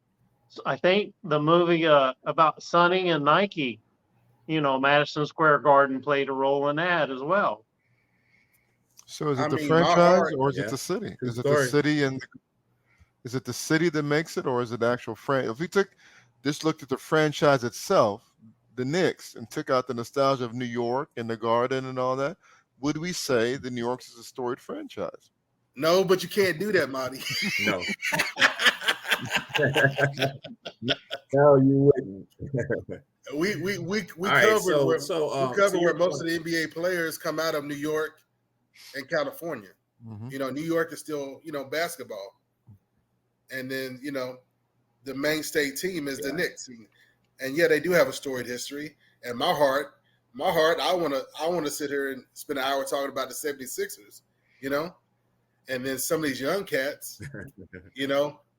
[SPEAKER 2] I think the movie about Sonny and Nike, Madison Square Garden played a role in that as well.
[SPEAKER 3] So is
[SPEAKER 4] I
[SPEAKER 3] it the
[SPEAKER 4] mean, my
[SPEAKER 3] franchise
[SPEAKER 4] heart.
[SPEAKER 3] or is it
[SPEAKER 1] Yeah,
[SPEAKER 3] the city?
[SPEAKER 1] true
[SPEAKER 3] Is it the
[SPEAKER 1] story.
[SPEAKER 3] city and is it the city that makes it, or is it the actual franchise? If we looked at the franchise itself, the Knicks, and took out the nostalgia of New York and the Garden and all that, would we say the New York is a storied franchise?
[SPEAKER 4] No, but you can't do that, Marty.
[SPEAKER 1] No. No, you wouldn't.
[SPEAKER 4] we
[SPEAKER 1] All right,
[SPEAKER 4] covered where
[SPEAKER 1] to your
[SPEAKER 4] most of
[SPEAKER 1] point.
[SPEAKER 4] the NBA players come out of New York and California.
[SPEAKER 3] Mm-hmm.
[SPEAKER 4] New York is still basketball, and then the mainstay team is the Knicks, and yeah, they do have a storied history. And my heart, I want to sit here and spend an hour talking about the 76ers, and then some of these young cats,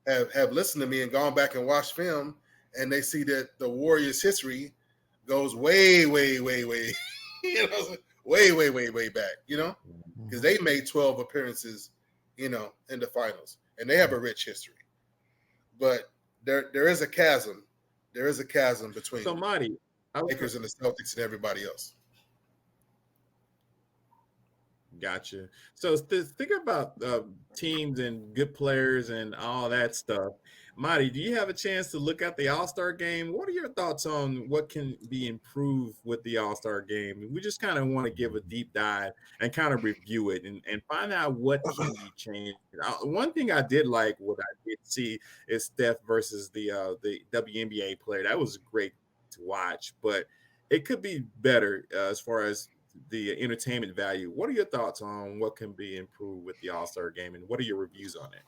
[SPEAKER 4] have listened to me and gone back and watched film, and they see that the Warriors' history goes way, way, way, way, way back, because they made 12 appearances, in the finals, and they have a rich history. But there is a chasm. There is a chasm between
[SPEAKER 1] So, Marty,
[SPEAKER 4] Lakers and the Celtics and everybody else.
[SPEAKER 1] Gotcha. So think about teams and good players and all that stuff. Marty, do you have a chance to look at the AllStar game? What are your thoughts on what can be improved with the AllStar game? We just kind of want to give a deep dive and kind of review it and find out what can be changed. One thing I did like, what I did see, is Steph versus the WNBA player. That was great to watch, but it could be better as far as the entertainment value. What are your thoughts on what can be improved with the All-Star game, and what are your reviews on it?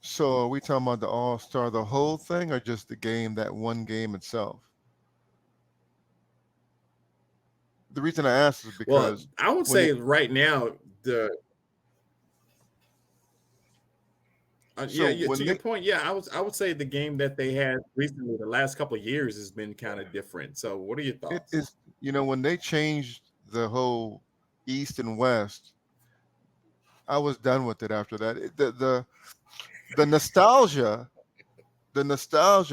[SPEAKER 3] So are we talking about the All-Star, the whole thing, or just the game, that one game itself? The reason I asked is because
[SPEAKER 1] I would say right now to your point, I would say the game that they had recently, the last couple of years, has been kind of different. So, what are your
[SPEAKER 3] it
[SPEAKER 1] thoughts?
[SPEAKER 3] is, when they changed the whole East and West, I was done with it after that. The nostalgia,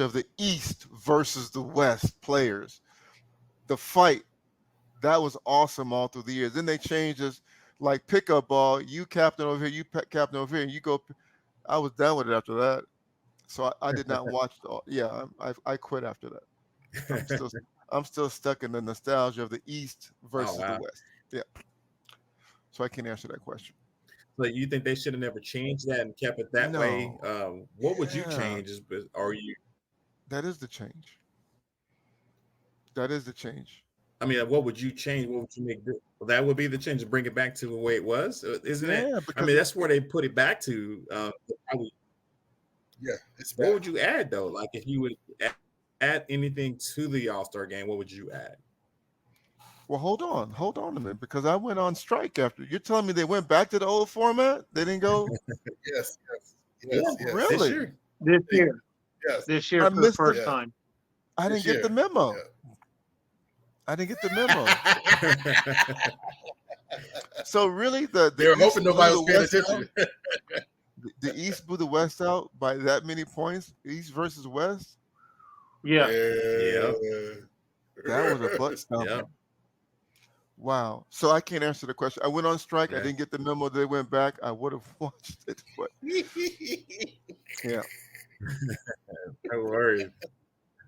[SPEAKER 3] of the East versus the West players, the fight, that was awesome all through the years. Then they changed this, like pickup ball. You captain over here, you captain over here, and you go. I was done with it after that. So I did not watch it all. Yeah, I quit after that. I'm still stuck in the nostalgia of the East versus the West. Yeah. So I can't answer that question.
[SPEAKER 1] But you think they should have never changed that and kept it that way?
[SPEAKER 3] No.
[SPEAKER 1] What would you change? Are you?
[SPEAKER 3] That is the change. That is the change.
[SPEAKER 6] I mean, what would you change? What would you make? Well, that would be the change to bring it back to the way it was, isn't it?
[SPEAKER 3] Yeah,
[SPEAKER 6] I
[SPEAKER 3] because
[SPEAKER 6] mean, that's where they put it back to.
[SPEAKER 4] Yeah, it's
[SPEAKER 6] What
[SPEAKER 4] back.
[SPEAKER 6] would you add though? Like, if you would add anything to the All-Star game, what would you add?
[SPEAKER 3] well, hold on a minute, because I went on strike after. You're telling me they went back to the old format? They didn't go.
[SPEAKER 4] Yes, yes,
[SPEAKER 6] Yeah,
[SPEAKER 4] yes, yes.
[SPEAKER 6] this
[SPEAKER 3] Really?
[SPEAKER 6] year.
[SPEAKER 2] This year.
[SPEAKER 4] Yes,
[SPEAKER 2] This year
[SPEAKER 3] I
[SPEAKER 2] for the
[SPEAKER 3] missed
[SPEAKER 2] first
[SPEAKER 3] the.
[SPEAKER 4] Yeah.
[SPEAKER 2] time.
[SPEAKER 3] I
[SPEAKER 4] this
[SPEAKER 3] didn't get the
[SPEAKER 4] year.
[SPEAKER 3] memo. I didn't get the memo. So really,
[SPEAKER 4] They
[SPEAKER 3] the
[SPEAKER 4] were
[SPEAKER 3] East
[SPEAKER 4] hoping
[SPEAKER 3] blew
[SPEAKER 4] nobody
[SPEAKER 3] the
[SPEAKER 4] was paying
[SPEAKER 3] West
[SPEAKER 4] attention.
[SPEAKER 3] out. The East blew the West out by that many points. East versus West.
[SPEAKER 2] Yeah.
[SPEAKER 6] Yeah.
[SPEAKER 3] That was a butt
[SPEAKER 6] Yeah.
[SPEAKER 3] stomping. Wow. So I can't answer the question. I went on strike. I
[SPEAKER 6] Yeah.
[SPEAKER 3] didn't get the memo. They went back. I would have watched it, but yeah.
[SPEAKER 6] No worries.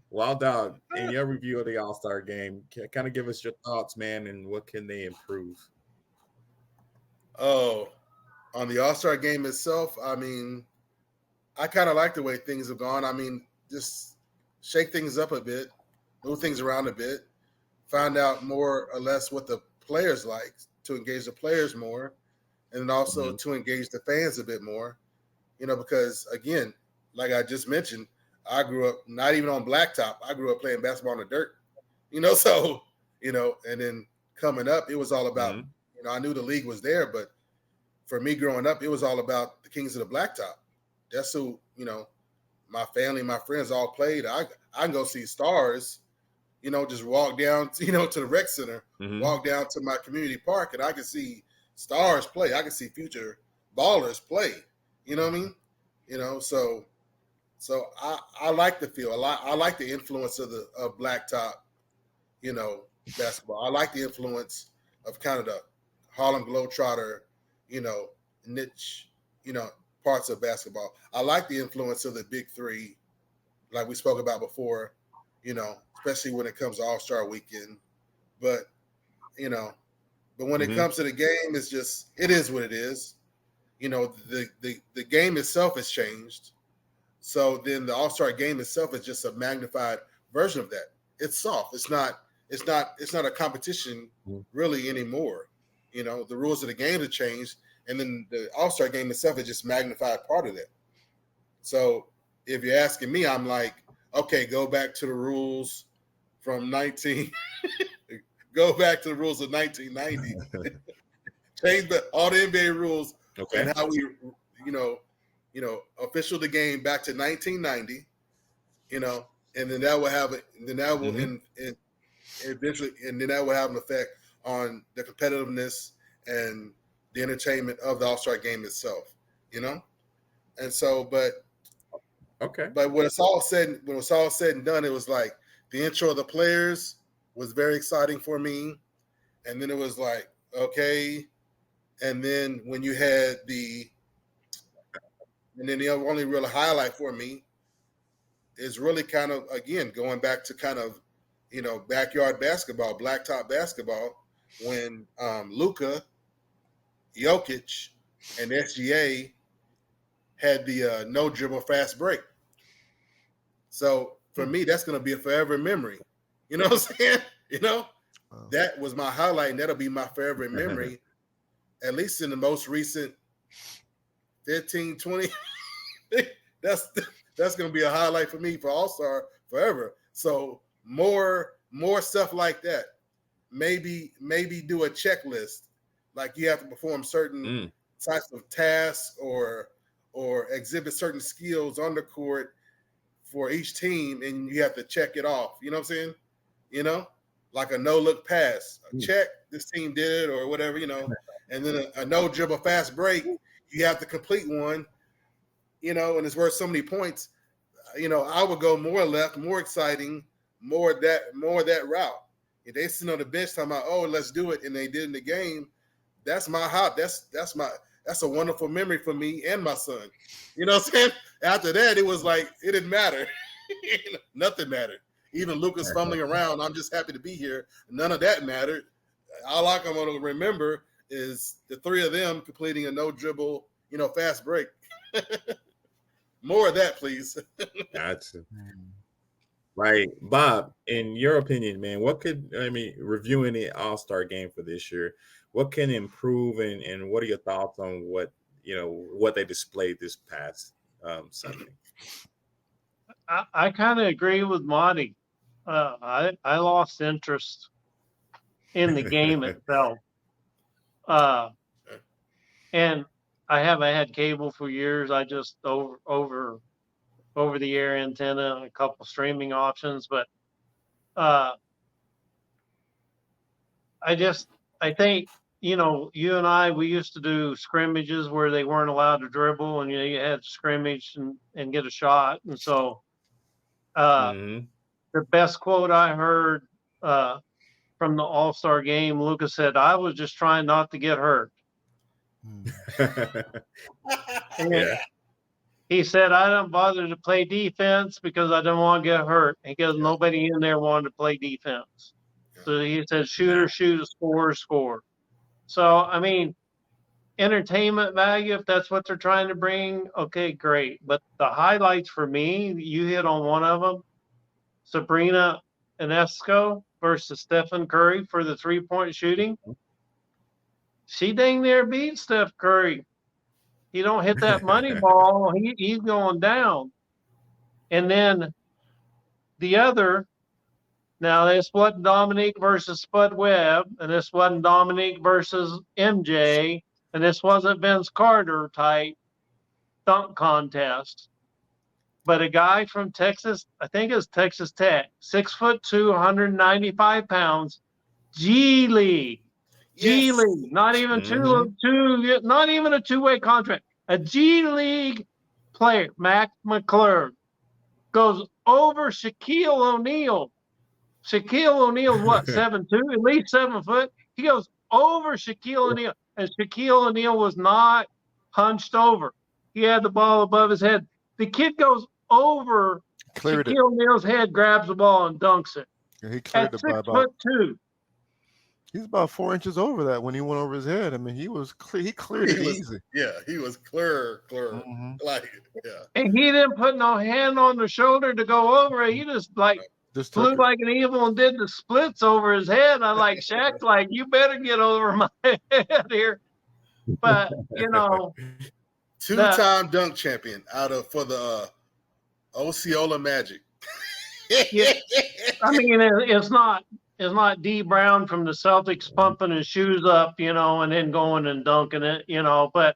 [SPEAKER 6] Wild Dog, in your review of the All-Star game, kind of give us your thoughts, man, and what can they improve?
[SPEAKER 4] Oh, on the All-Star game itself, I mean, I kind of like the way things have gone. I mean, just shake things up a bit, move things around a bit, find out more or less what the players like to engage the players more, and then also to engage the fans a bit more. Because again, like I just mentioned, I grew up not even on blacktop. I grew up playing basketball on the dirt. So and then coming up, it was all about I knew the league was there, but for me growing up, it was all about the Kings of the Blacktop. That's who my family, my friends all played. I can go see stars. Just walk down, to the rec center, walk down to my community park, and I can see stars play. I can see future ballers play. You know what I mean? So I like the feel. I like the influence of blacktop, basketball. I like the influence of kind of the Harlem Globetrotter, niche, parts of basketball. I like the influence of the big three, like we spoke about before, especially when it comes to All-Star weekend. But when it comes to the game, it is what it is. The game itself has changed. So then the All-Star game itself is just a magnified version of that. It's soft. It's not a competition really anymore. The rules of the game have changed, and then the All-Star game itself is just magnified part of that. So if you're asking me, I'm like, okay, go back to the rules from go back to the rules of 1990. Change all the NBA rules and how we, official the game back to 1990, and then that will have it. Then that will eventually, and then that will have an effect on the competitiveness and the entertainment of the All-Star game itself. And so, but when it's all said and done, it was like the intro of the players was very exciting for me, and then it was like, okay, and then when you had and then the only real highlight for me is really kind of, again, going back to kind of, backyard basketball, blacktop basketball, when Luka, Jokic, and SGA had the no dribble fast break. So for me, that's going to be a forever memory. You know what I'm saying? That was my highlight, and that'll be my forever memory, at least in the most recent 15, 20. That's going to be a highlight for me for All-Star forever. So more stuff like that. Maybe do a checklist, like you have to perform certain types of tasks or exhibit certain skills on the court for each team, and you have to check it off. You know what I'm saying? Like a no-look pass, a check, this team did it, or whatever, and then a no dribble fast break, you have to complete one, and it's worth so many points. I would go more left, more exciting, more that route. If they sit on the bench talking about, oh, let's do it, and they did in the game, that's my hop. That's a wonderful memory for me and my son. You know what I'm saying? After that, it was like it didn't matter. Nothing mattered. Even Lucas fumbling around, I'm just happy to be here. None of that mattered. All I'm going to remember is the three of them completing a no dribble, fast break. More of that, please.
[SPEAKER 6] Gotcha. Right. Bob, in your opinion, man, reviewing the All-Star game for this year, what can improve and what are your thoughts on what they displayed this past Sunday?
[SPEAKER 2] I kind of agree with Monty. I lost interest in the game itself. And I haven't had cable for years. I just over the air antenna, a couple streaming options, but uh, I think you and I we used to do scrimmages where they weren't allowed to dribble, and you had to scrimmage and get a shot, and so
[SPEAKER 6] Mm-hmm.
[SPEAKER 2] the best quote I heard from the All-Star game, Lucas said, "I was just trying not to get hurt." And
[SPEAKER 6] Yeah.
[SPEAKER 2] he said, "I don't bother to play defense because I don't want to get hurt." He goes, "Nobody in there wanted to play defense." So he said, "Shooter, shoot, score, score." So, I mean, entertainment value, if that's what they're trying to bring, okay, great. But the highlights for me, you hit on one of them, Sabrina Ionesco versus Stephen Curry for the three-point shooting. She dang near beat Steph Curry. He don't hit that money ball, he's going down. And then the other, now this wasn't Dominique versus Spud Webb, and this wasn't Dominique versus MJ, and this wasn't Vince Carter type dunk contest. But a guy from Texas, I think it's Texas Tech, 6'2", 195 pounds, G League. G
[SPEAKER 4] Yes.
[SPEAKER 2] League, not even not even a two-way contract. A G League player, Mac McClure, goes over Shaquille O'Neal. Shaquille O'Neal's what, 7'2", at least 7 foot. He goes over Shaquille O'Neal, and Shaquille O'Neal was not hunched over. He had the ball above his head. The kid goes over Shaquille O'Neal's head, grabs the ball, and dunks it.
[SPEAKER 3] Yeah, he cleared
[SPEAKER 2] At
[SPEAKER 3] it by about
[SPEAKER 2] 6'2".
[SPEAKER 3] He's about 4 inches over that when he went over his head. I mean, he cleared it easy.
[SPEAKER 4] Yeah, he was clear. Like, yeah.
[SPEAKER 2] And he didn't put no hand on the shoulder to go over it. He just flew like an eagle and did the splits over his head. I like Shaq's like, you better get over my head here. But
[SPEAKER 4] two-time dunk champion for the Osceola Magic.
[SPEAKER 2] Yeah, I mean, it's not D Brown from the Celtics pumping his shoes up, and then going and dunking it, but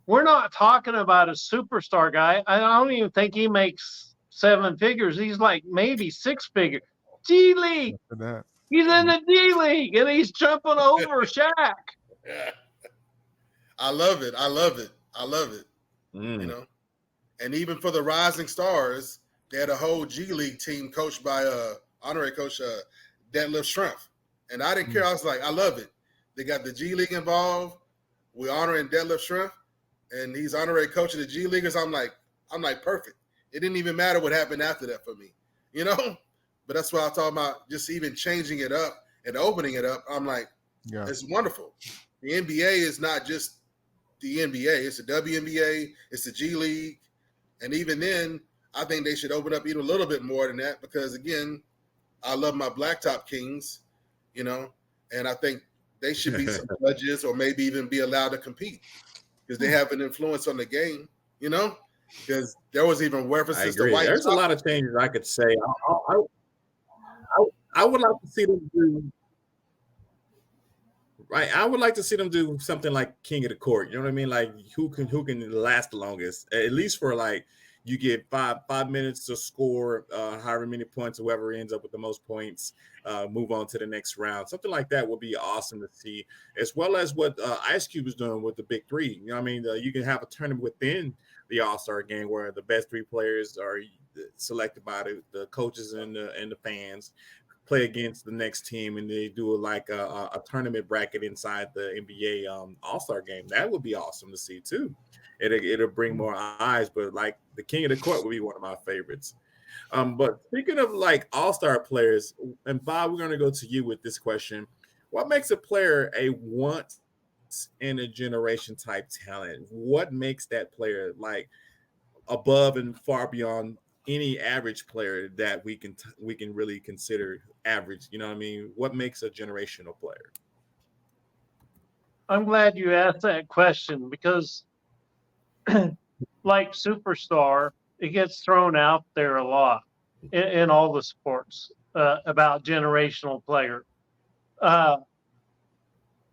[SPEAKER 2] we're not talking about a superstar guy. I don't even think he makes 7 figures. He's like maybe 6 figures. G League. He's in the G League and he's jumping over Shaq.
[SPEAKER 4] Yeah. I love it. And even for the Rising Stars, they had a whole G League team coached by honorary coach Detlef Schrempf. And I didn't care. I was like, I love it. They got the G League involved. We're honoring Detlef Schrempf, and he's honorary coach of the G Leaguers. I'm like, perfect. It didn't even matter what happened after that for me, But that's why I talk about just even changing it up and opening it up. I'm like, It's wonderful. The NBA is not just the NBA. It's the WNBA. It's the G League. And even then, I think they should open up even a little bit more than that because, again, I love my Blacktop Kings, and I think they should be some judges or maybe even be allowed to compete because they have an influence on the game, because there was even references to white.
[SPEAKER 6] There's a lot of changes I could say. I would like to see them do. Right, I would like to see them do something like King of the Court. You know what I mean? Like who can last the longest? At least for you get 5 minutes to score, however many points, whoever ends up with the most points, move on to the next round. Something like that would be awesome to see, as well as what Ice Cube is doing with the Big Three. You know what I mean? You can have a tournament within the All-Star game where the best 3 players are selected by the coaches and the fans, play against the next team, and they do a tournament bracket inside the NBA All-Star game. That would be awesome to see too. It'll bring more eyes, but like the King of the Court would be one of my favorites. But speaking of All-Star players, and Bob, we're going to go to you with this question. What makes a player a once in a generation type talent? What makes that player above and far beyond any average player that we can really consider average? You know what I mean? What makes a generational player?
[SPEAKER 2] I'm glad you asked that question because, like superstar, it gets thrown out there a lot in all the sports about generational player. Uh,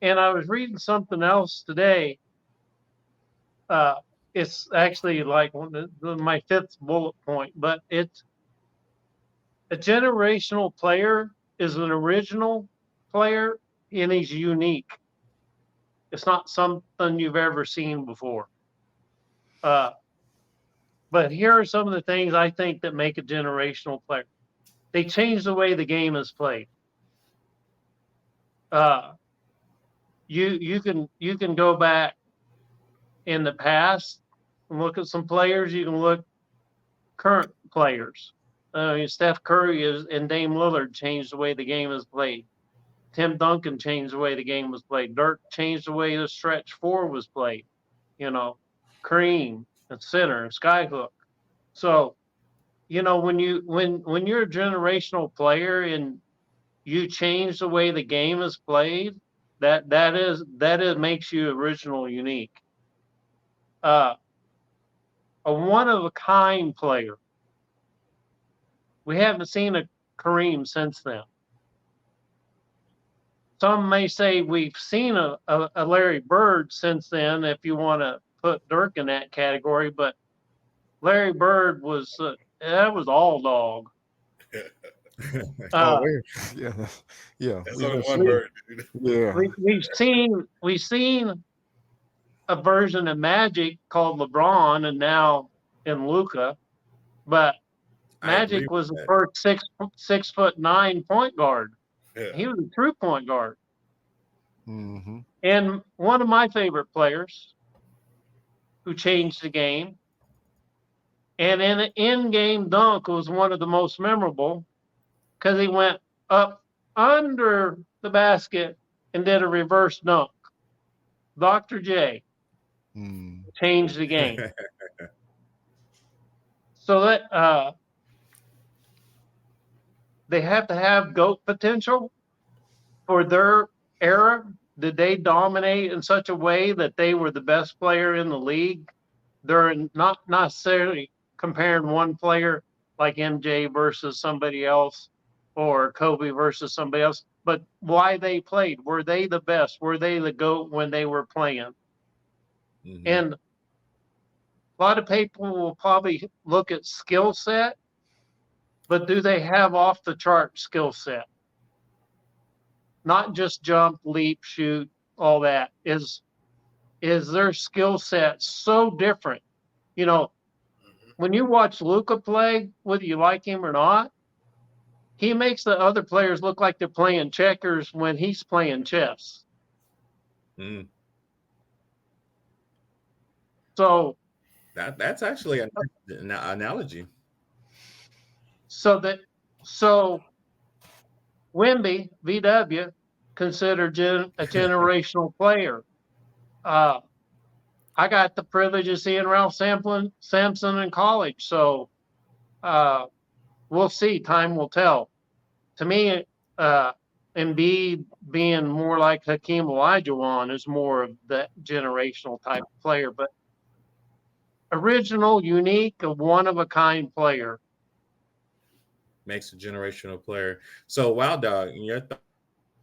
[SPEAKER 2] and I was reading something else today. Uh, it's actually like my fifth bullet point, but it's a generational player is an original player and he's unique. It's not something you've ever seen before. Uh, but here are some of the things I think that make a generational player. They change the way the game is played. Uh, you can go back in the past and look at some players. You can look current players. Steph Curry and Dame Lillard changed the way the game is played. Tim Duncan changed the way the game was played. Dirk changed the way the stretch four was played. You know, Kareem at center, Skyhook. So, when you're a generational player and you change the way the game is played, that is makes you original, unique. Uh, a one of a kind player. We haven't seen a Kareem since then. Some may say we've seen a Larry Bird since then, if you want to put Dirk in that category, but Larry Bird was that was all dog.
[SPEAKER 3] Oh,
[SPEAKER 2] Uh,
[SPEAKER 3] yeah, yeah.
[SPEAKER 4] That's
[SPEAKER 3] We
[SPEAKER 4] only
[SPEAKER 3] have
[SPEAKER 4] one
[SPEAKER 3] seen.
[SPEAKER 4] bird, dude.
[SPEAKER 3] Yeah.
[SPEAKER 2] we've seen a version of Magic called LeBron, and now in Luca, but
[SPEAKER 6] I agree
[SPEAKER 2] Magic was
[SPEAKER 6] with
[SPEAKER 2] the
[SPEAKER 6] that.
[SPEAKER 2] first 6'9" point guard.
[SPEAKER 4] Yeah.
[SPEAKER 2] He was a true point guard,
[SPEAKER 3] Mm-hmm.
[SPEAKER 2] and one of my favorite players who changed the game. And in an in-game dunk was one of the most memorable because he went up under the basket and did a reverse dunk. Dr. J
[SPEAKER 3] Mm.
[SPEAKER 2] changed the game. So that they have to have GOAT potential for their era. Did they dominate in such a way that they were the best player in the league? They're not necessarily comparing one player like MJ versus somebody else or Kobe versus somebody else, but why they played. Were they the best? Were they the GOAT when they were playing?
[SPEAKER 6] Mm-hmm.
[SPEAKER 2] And a lot of people will probably look at skill set, but do they have off the chart skill set? Not just jump, leap, shoot, all that. Is their skill set so different? You know,
[SPEAKER 4] Mhm.
[SPEAKER 2] when you watch Luca play, whether you like him or not, he makes the other players look like they're playing checkers when he's playing chess.
[SPEAKER 6] Mm.
[SPEAKER 2] So,
[SPEAKER 6] That's actually an analogy.
[SPEAKER 2] so that so Wimby VW considered a generational player. Uh, I got the privilege of seeing Ralph Sampson in college, so uh, we'll see. Time will tell. To me, uh, Embiid being more like Hakeem Olajuwon is more of that generational type of player, but original, unique, a one of a kind player.
[SPEAKER 6] Makes a generational player. So, Wild Dog, in your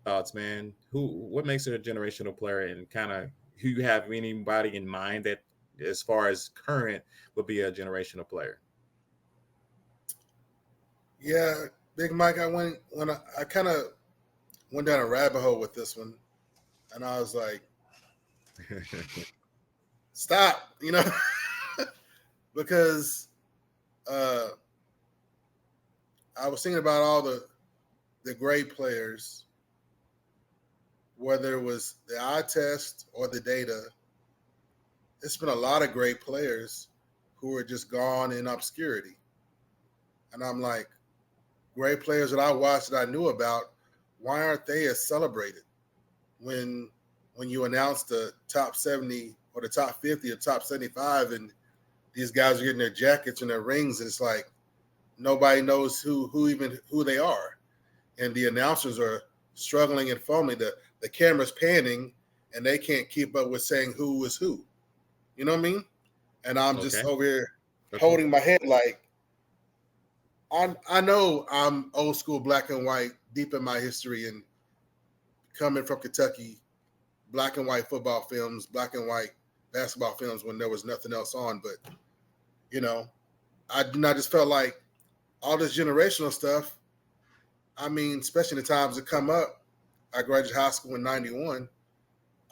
[SPEAKER 6] thoughts, man, what makes it a generational player, and kind of who you have anybody in mind that, as far as current, would be a generational player?
[SPEAKER 4] Yeah, Big Mike. I kind of went down a rabbit hole with this one, and I was like, stop, because I was thinking about all the great players, whether it was the eye test or the data. It's been a lot of great players who are just gone in obscurity, and I'm like, great players that I watched that I knew about, why aren't they as celebrated when you announce the top 70 or the top 50 or top 75 and these guys are getting their jackets and their rings, and it's like, nobody knows who they are, and the announcers are struggling and fumbling. The camera's panning, and they can't keep up with saying who is who. You know what I mean? And I'm just over here holding my head like, I know I'm old school black and white, deep in my history, and coming from Kentucky, black and white football films, black and white basketball films when there was nothing else on. But, you know, I just felt like all this generational stuff, I mean, especially the times that come up, I graduated high school in 91.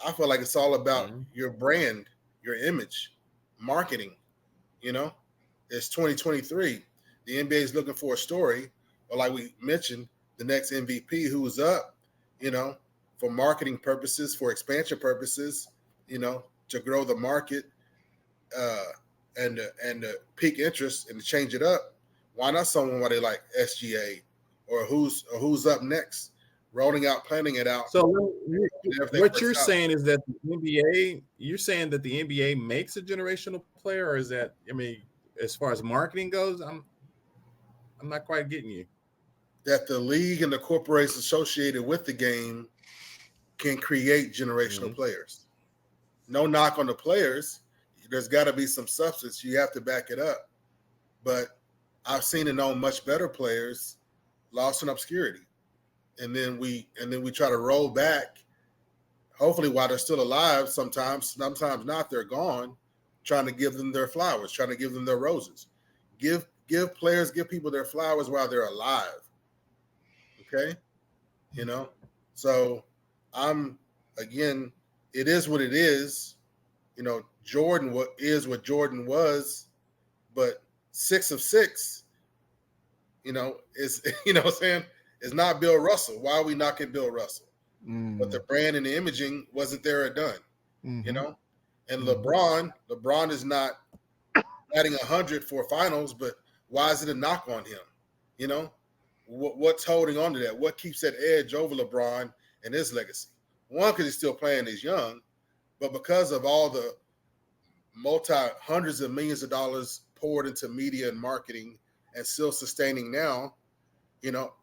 [SPEAKER 4] I feel like it's all about your brand, your image, marketing. You know, it's 2023. The NBA is looking for a story, or like we mentioned, the next MVP who's up, you know, for marketing purposes, for expansion purposes, you know, to grow the market and the peak interest and to change it up. Why not someone where they like SGA or who's up next, rolling out, planning it out.
[SPEAKER 6] So what you're saying is that you're saying that the NBA makes a generational player, or is that, I mean, as far as marketing goes, I'm not quite getting you.
[SPEAKER 4] That the league and the corporations associated with the game can create generational players. No knock on the players. There's got to be some substance. You have to back it up. But I've seen and known much better players lost in obscurity. And then we try to roll back, hopefully while they're still alive, sometimes not, they're gone, trying to give them their flowers, trying to give them their roses. Give people their flowers while they're alive. Okay? You know? So it is what it is. You know, Jordan is what Jordan was, but 6 of 6, you know, is, you know what I'm saying, is not Bill Russell. Why are we knocking Bill Russell? But the brand and the imaging wasn't there or done, you know? And LeBron is not batting 100 for finals, but why is it a knock on him? You know, what's holding on to that? What keeps that edge over LeBron and his legacy? One, because he's still playing, he's young, but because of all the hundreds of millions of dollars poured into media and marketing and still sustaining now, you know,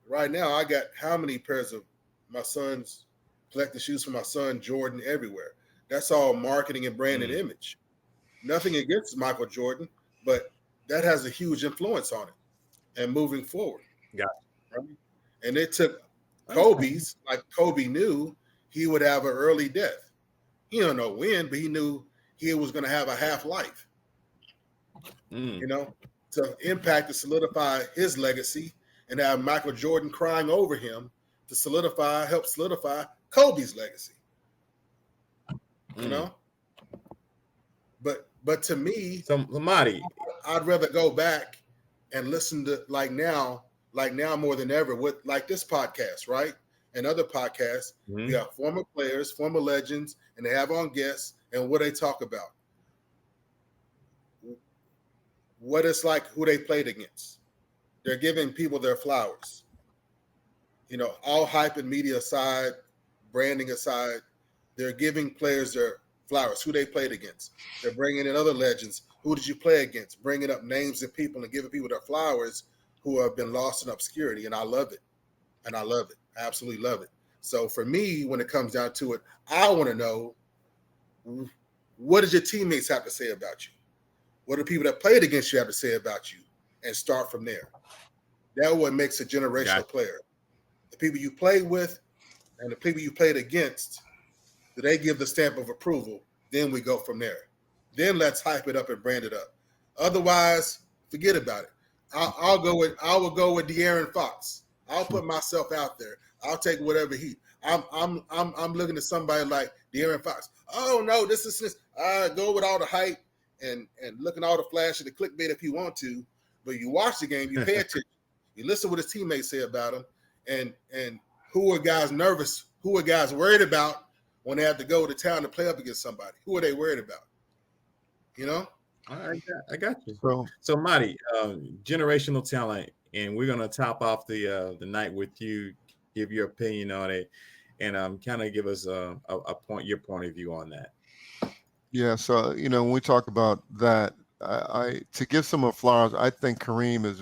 [SPEAKER 4] right now I got how many pairs of my son's collecting shoes for my son Jordan everywhere. That's all marketing and brand and image. Nothing against Michael Jordan, but that has a huge influence on it and moving forward.
[SPEAKER 6] Yeah.
[SPEAKER 4] Right? And it took Kobe's, like Kobe knew he would have an early death. He don't know when, but he knew he was going to have a half life. You know, to impact and solidify his legacy, and have Michael Jordan crying over him to help solidify Kobe's legacy. You know? But to me,
[SPEAKER 6] somebody,
[SPEAKER 4] I'd rather go back and listen to like now more than ever with like this podcast, right? And other podcasts. We got former players, former legends, and they have on guests, and what they talk about. What it's like, who they played against. They're giving people their flowers. You know, all hype and media aside, branding aside, they're giving players their flowers, who they played against. They're bringing in other legends. Who did you play against? Bringing up names and people and giving people their flowers who have been lost in obscurity. And I love it. I absolutely love it. So for me, when it comes down to it, I want to know, what does your teammates have to say about you? What do people that played against you have to say about you? And start from there. That's what makes a generational player. The people you played with and the people you played against, do they give the stamp of approval? Then we go from there. Then let's hype it up and brand it up. Otherwise, forget about it. I will go with De'Aaron Fox. I'll put myself out there. I'll take whatever heat. I'm looking at somebody like De'Aaron Fox. Oh no, this is this. Go with all the hype and looking at all the flash and the clickbait if you want to, but you watch the game, you pay attention, you listen to what his teammates say about him, and who are guys nervous, who are guys worried about when they have to go to town to play up against somebody? Who are they worried about? You know?
[SPEAKER 6] I got you. So Marty, generational talent, and we're gonna top off the night with you, give your opinion on it, and kind of give us your point of view on that.
[SPEAKER 3] Yeah. So when we talk about that, I to give someone flowers, I think Kareem is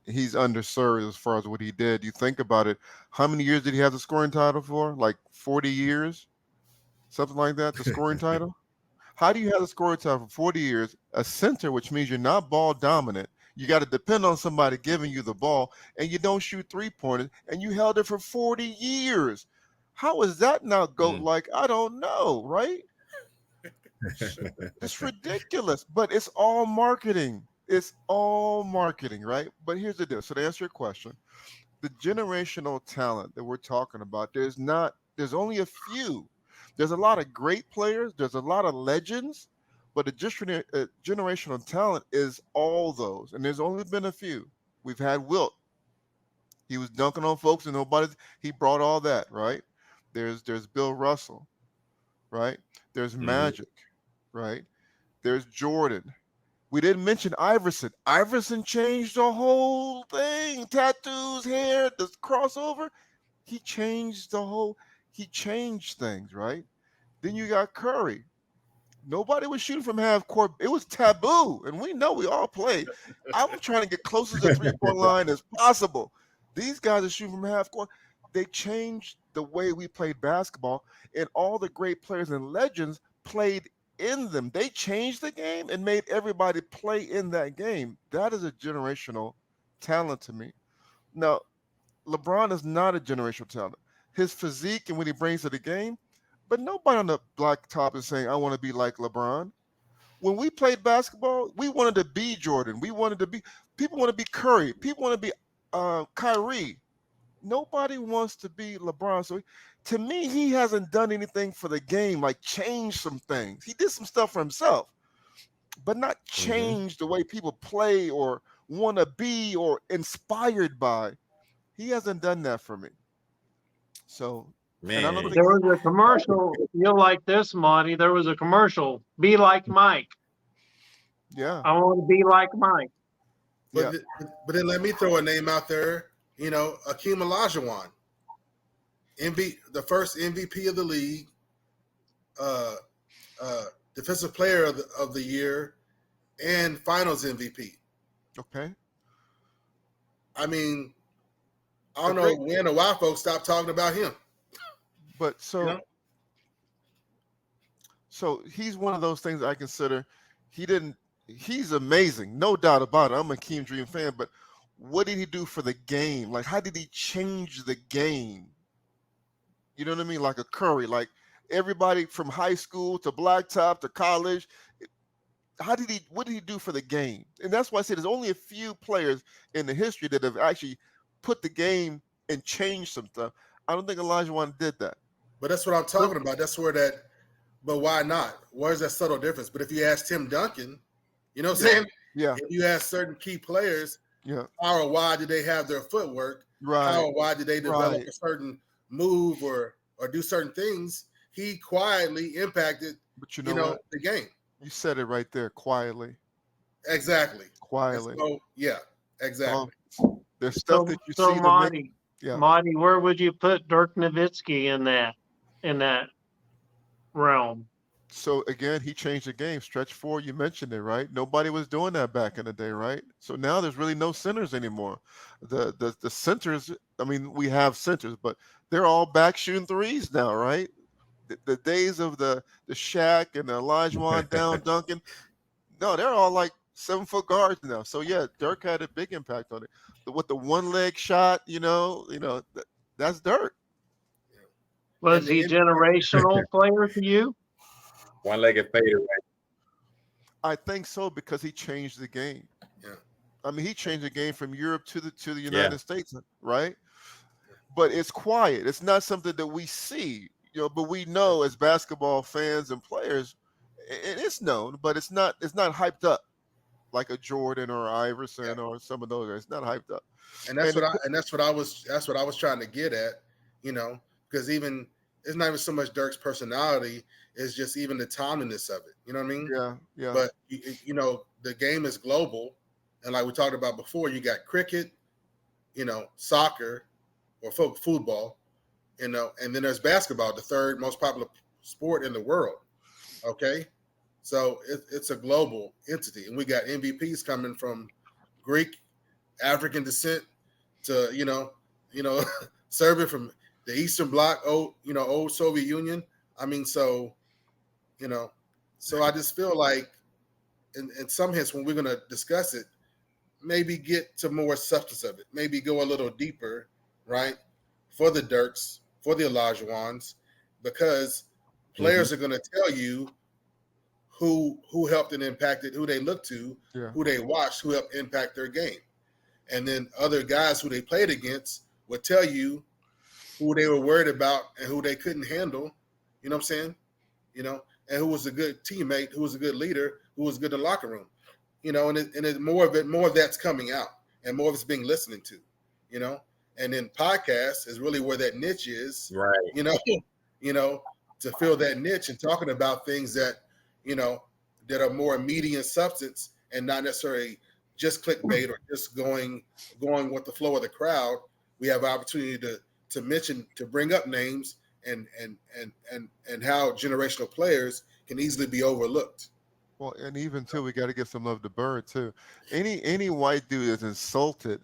[SPEAKER 3] he's underserved as far as what he did. You think about it, how many years did he have the scoring title for? Like 40 years, something like that. The scoring title. How do you have the scoring title for 40 years? A center, which means you're not ball dominant. You got to depend on somebody giving you the ball, and you don't shoot 3-pointers, and you held it for 40 years. How is that not GOAT like? I don't know, right? It's ridiculous, but it's all marketing. It's all marketing, right? But here's the deal. So to answer your question, the generational talent that we're talking about, there's only a few. There's a lot of great players, there's a lot of legends, but the generational talent is all those. And there's only been a few. We've had Wilt. He was dunking on folks and he brought all that, right? There's Bill Russell, right? There's Magic, right? There's Jordan. We didn't mention Iverson. Iverson changed the whole thing. Tattoos, hair, the crossover. He changed things, right? Then you got Curry. Nobody was shooting from half court. It was taboo. And we know we all played. I was trying to get close to the 3-point line as possible. These guys are shooting from half court. They changed the way we played basketball, and all the great players and legends played in them. They changed the game and made everybody play in that game. That is a generational talent to me. Now, LeBron is not a generational talent. His physique and what he brings to the game, but nobody on the blacktop is saying, I want to be like LeBron. When we played basketball, we wanted to be Jordan. People want to be Curry. People want to be Kyrie. Nobody wants to be LeBron. So to me, he hasn't done anything for the game, like change some things. He did some stuff for himself, but not change the way people play or want to be or inspired by. He hasn't done that for me. So, and I don't think
[SPEAKER 2] there was a commercial. You'll like this, Monty. There was a commercial. Be like Mike.
[SPEAKER 3] Yeah.
[SPEAKER 2] I want to be like Mike.
[SPEAKER 4] But then let me throw a name out there. Akeem Olajuwon, the first MVP of the league, defensive player of the year, and Finals MVP.
[SPEAKER 3] Okay.
[SPEAKER 4] I mean, I don't know when or why folks stopped talking about him.
[SPEAKER 3] But so he's one of those things I consider. He's amazing, no doubt about it. I'm a Akeem Dream fan, but what did he do for the game? Like, how did he change the game? You know what I mean? Like a Curry, like everybody from high school to blacktop to college. What did he do for the game? And that's why I say there's only a few players in the history that have actually put the game and changed some stuff. I don't think Olajuwon did that.
[SPEAKER 4] But that's what I'm talking about. That's where but why not? Where's that subtle difference? But if you ask Tim Duncan, you know what I'm saying?
[SPEAKER 3] Yeah.
[SPEAKER 4] If you ask certain key players, how or why did they have their footwork?
[SPEAKER 3] Right.
[SPEAKER 4] How or why did they develop a certain move or do certain things? He quietly impacted,
[SPEAKER 3] but you know
[SPEAKER 4] the game.
[SPEAKER 3] You said it right there, quietly.
[SPEAKER 4] Exactly.
[SPEAKER 3] Quietly.
[SPEAKER 4] So, yeah, exactly.
[SPEAKER 3] There's stuff that you see.
[SPEAKER 2] Monty, Monty, where would you put Dirk Nowitzki in that realm?
[SPEAKER 3] So again, he changed the game. Stretch 4, you mentioned it, right? Nobody was doing that back in the day, right? So now there's really no centers anymore. The centers, I mean, we have centers, but they're all back shooting threes now, right? The days of the Shaq and the Olajuwon down Duncan, no, they're all like 7-foot guards now. So yeah, Dirk had a big impact on it. With the one leg shot, that's Dirk.
[SPEAKER 2] Was he generational player to you?
[SPEAKER 6] One-legged fader, right?
[SPEAKER 3] I think so, because he changed the game.
[SPEAKER 4] Yeah.
[SPEAKER 3] I mean, he changed the game from Europe to the United States, right? But it's quiet. It's not something that we see, but we know as basketball fans and players, it's known, but it's not hyped up like a Jordan or Iverson or some of those guys. It's not hyped up.
[SPEAKER 4] And that's what I was trying to get at, because even it's not even so much Dirk's personality, it's just even the timeliness of it. You know what I mean?
[SPEAKER 3] Yeah, yeah.
[SPEAKER 4] But the game is global, and like we talked about before, you got cricket, soccer, or football, and then there's basketball, the third most popular sport in the world. Okay, So it's a global entity, and we got MVPs coming from Greek, African descent to Serbia from the Eastern Bloc, old Soviet Union. I mean, so so I just feel like, in some hints, when we're going to discuss it, maybe get to more substance of it, maybe go a little deeper, right? For the Dirks, for the Olajuwons, because players are going to tell you who helped and impacted, who they look to, who they watched, who helped impact their game. And then other guys who they played against would tell you who they were worried about and who they couldn't handle. You know what I'm saying? And who was a good teammate, who was a good leader, who was good in the locker room. And more of that's coming out, and more of it's being listened to. And then podcasts is really where that niche is.
[SPEAKER 6] Right.
[SPEAKER 4] To fill that niche and talking about things that that are more immediate substance and not necessarily just clickbait or just going with the flow of the crowd. We have opportunity to mention, to bring up names and how generational players can easily be overlooked.
[SPEAKER 3] Well, and even too, we got to give some love to Bird too. Any white dude is insulted.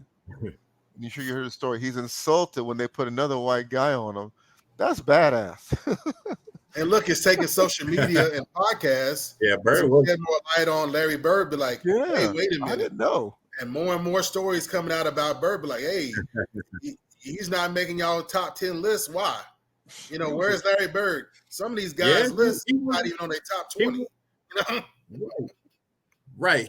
[SPEAKER 3] You sure you heard the story? He's insulted when they put another white guy on him. That's badass.
[SPEAKER 4] And look, it's taking social media and podcasts.
[SPEAKER 6] Yeah, Bird
[SPEAKER 4] to
[SPEAKER 6] was
[SPEAKER 4] get more light on Larry Bird. Be like, hey, wait a minute.
[SPEAKER 3] I didn't know.
[SPEAKER 4] And more stories coming out about Bird. Be like, hey, he's not making y'all top 10 lists. Why? Where's Larry Bird? Some of these guys' lists not even on their top 20.
[SPEAKER 6] Right.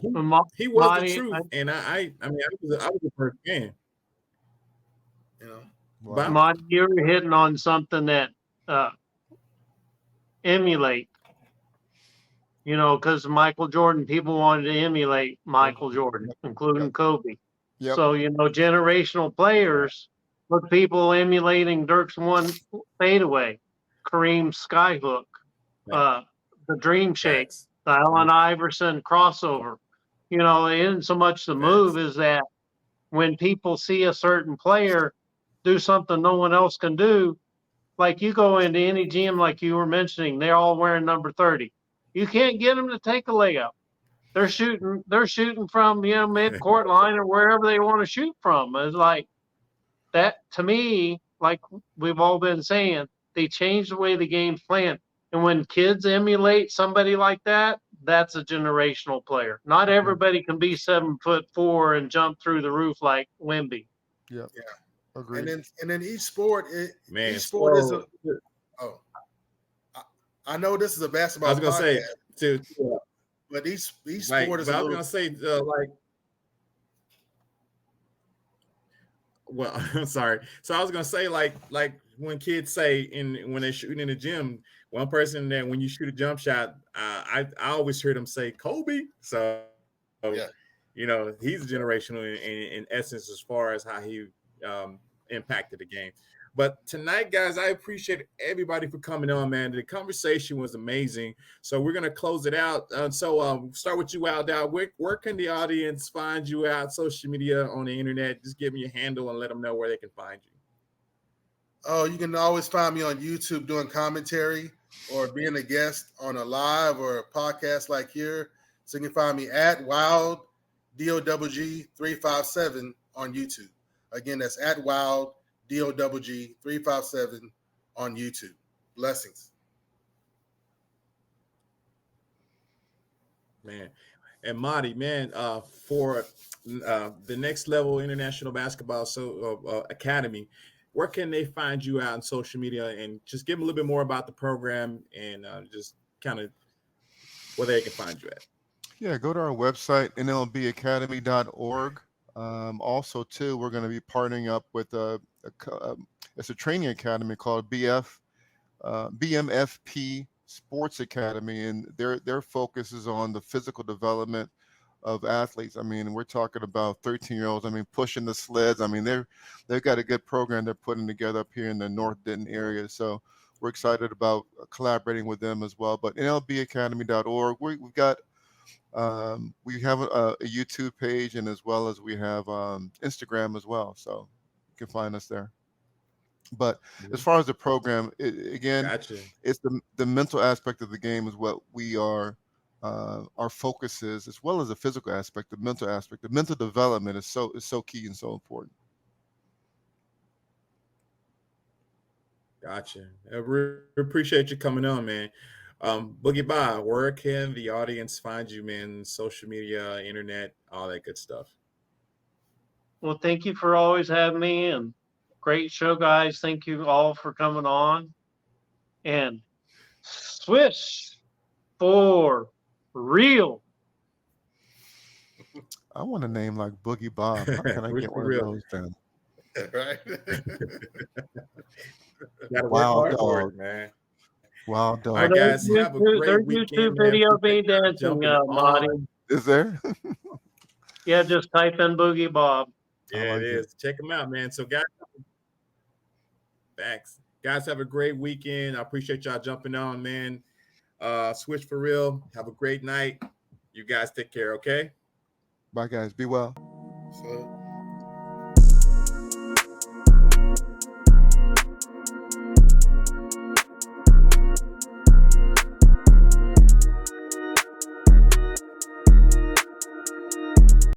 [SPEAKER 6] He was the truth. And I was a first fan.
[SPEAKER 2] Wow. Monty, you were hitting on something that emulate. Because Michael Jordan, people wanted to emulate Michael Jordan, including Kobe.
[SPEAKER 3] Yep.
[SPEAKER 2] So, generational players, look, people emulating Dirk's one fadeaway, Kareem's skyhook, the dream shake, the Allen Iverson crossover. It isn't so much the move is that when people see a certain player do something no one else can do, like you go into any gym, like you were mentioning, they're all wearing number 30. You can't get them to take a layup. They're shooting from, mid-court line or wherever they want to shoot from. It's like that, to me, like we've all been saying, they changed the way the game's playing. And when kids emulate somebody like that, that's a generational player. Not everybody can be 7'4" and jump through the roof like Wemby.
[SPEAKER 3] Yeah. Agreed.
[SPEAKER 4] And then each sport is a. Oh, I know this is a basketball.
[SPEAKER 6] I was gonna say
[SPEAKER 4] but each sport is.
[SPEAKER 6] I was gonna say well, I'm sorry. So I was gonna say like when kids say when they're shooting in the gym, one person that when you shoot a jump shot, I always hear them say Kobe. So he's generational in essence as far as how he impacted the game. But tonight, guys, I appreciate everybody for coming on, man. The conversation was amazing. So we're gonna close it out. Start with you, Al. Where can the audience find you out? Social media, on the internet? Just give me your handle and let them know where they can find you.
[SPEAKER 4] Oh, you can always find me on YouTube doing commentary or being a guest on a live or a podcast like here. So you can find me at Wild DOWG 357 on YouTube. Again, that's at Wild DOWG 357 on YouTube. Blessings.
[SPEAKER 6] Man. And Monty, man, for the Next Level International Basketball Academy, where can they find you out on social media, and just give them a little bit more about the program and just kind of where they can find you at?
[SPEAKER 3] Yeah, go to our website, nlbacademy.org. Also, too, we're going to be partnering up with it's a training academy called BMFP Sports Academy, and their focus is on the physical development of athletes. I mean, we're talking about 13-year-olds. I mean, pushing the sleds. I mean, they've got a good program they're putting together up here in the North Denton area. So we're excited about collaborating with them as well. But nlbacademy.org, we've got we have a YouTube page, and as well as we have Instagram as well. So you can find us there. But as far as the program, it's the mental aspect of the game is what we are our focuses, as well as the physical aspect, the mental aspect. The mental development is so key and so important.
[SPEAKER 6] Gotcha. I really appreciate you coming on, man. Boogie Bob, where can the audience find you, man? Social media, internet, all that good stuff.
[SPEAKER 2] Well, thank you for always having me, and great show, guys. Thank you all for coming on. And Swish for real.
[SPEAKER 3] I want a name like Boogie Bob. How can I
[SPEAKER 6] Wish
[SPEAKER 3] get
[SPEAKER 6] for
[SPEAKER 3] one of
[SPEAKER 6] real.
[SPEAKER 3] those then?
[SPEAKER 4] Right?
[SPEAKER 6] You gotta work
[SPEAKER 3] Wild
[SPEAKER 6] hard for
[SPEAKER 3] dog.
[SPEAKER 6] it, man.
[SPEAKER 3] Wild
[SPEAKER 6] All right,
[SPEAKER 3] dog.
[SPEAKER 6] guys, have a great
[SPEAKER 2] There's
[SPEAKER 6] weekend,
[SPEAKER 2] YouTube
[SPEAKER 6] man.
[SPEAKER 2] video of me
[SPEAKER 6] Appreciate y'all
[SPEAKER 2] dancing,
[SPEAKER 6] jumping on.
[SPEAKER 2] Marty.
[SPEAKER 3] Is there?
[SPEAKER 2] Yeah, just type in Boogie Bob.
[SPEAKER 6] Yeah,
[SPEAKER 3] I like
[SPEAKER 6] it
[SPEAKER 3] it.
[SPEAKER 6] is. Check them out, man. So, guys, thanks. Guys, have a great weekend. I appreciate y'all jumping on, man. Switch for real. Have a great night. You guys take care, okay?
[SPEAKER 3] Bye, guys. Be well.
[SPEAKER 4] So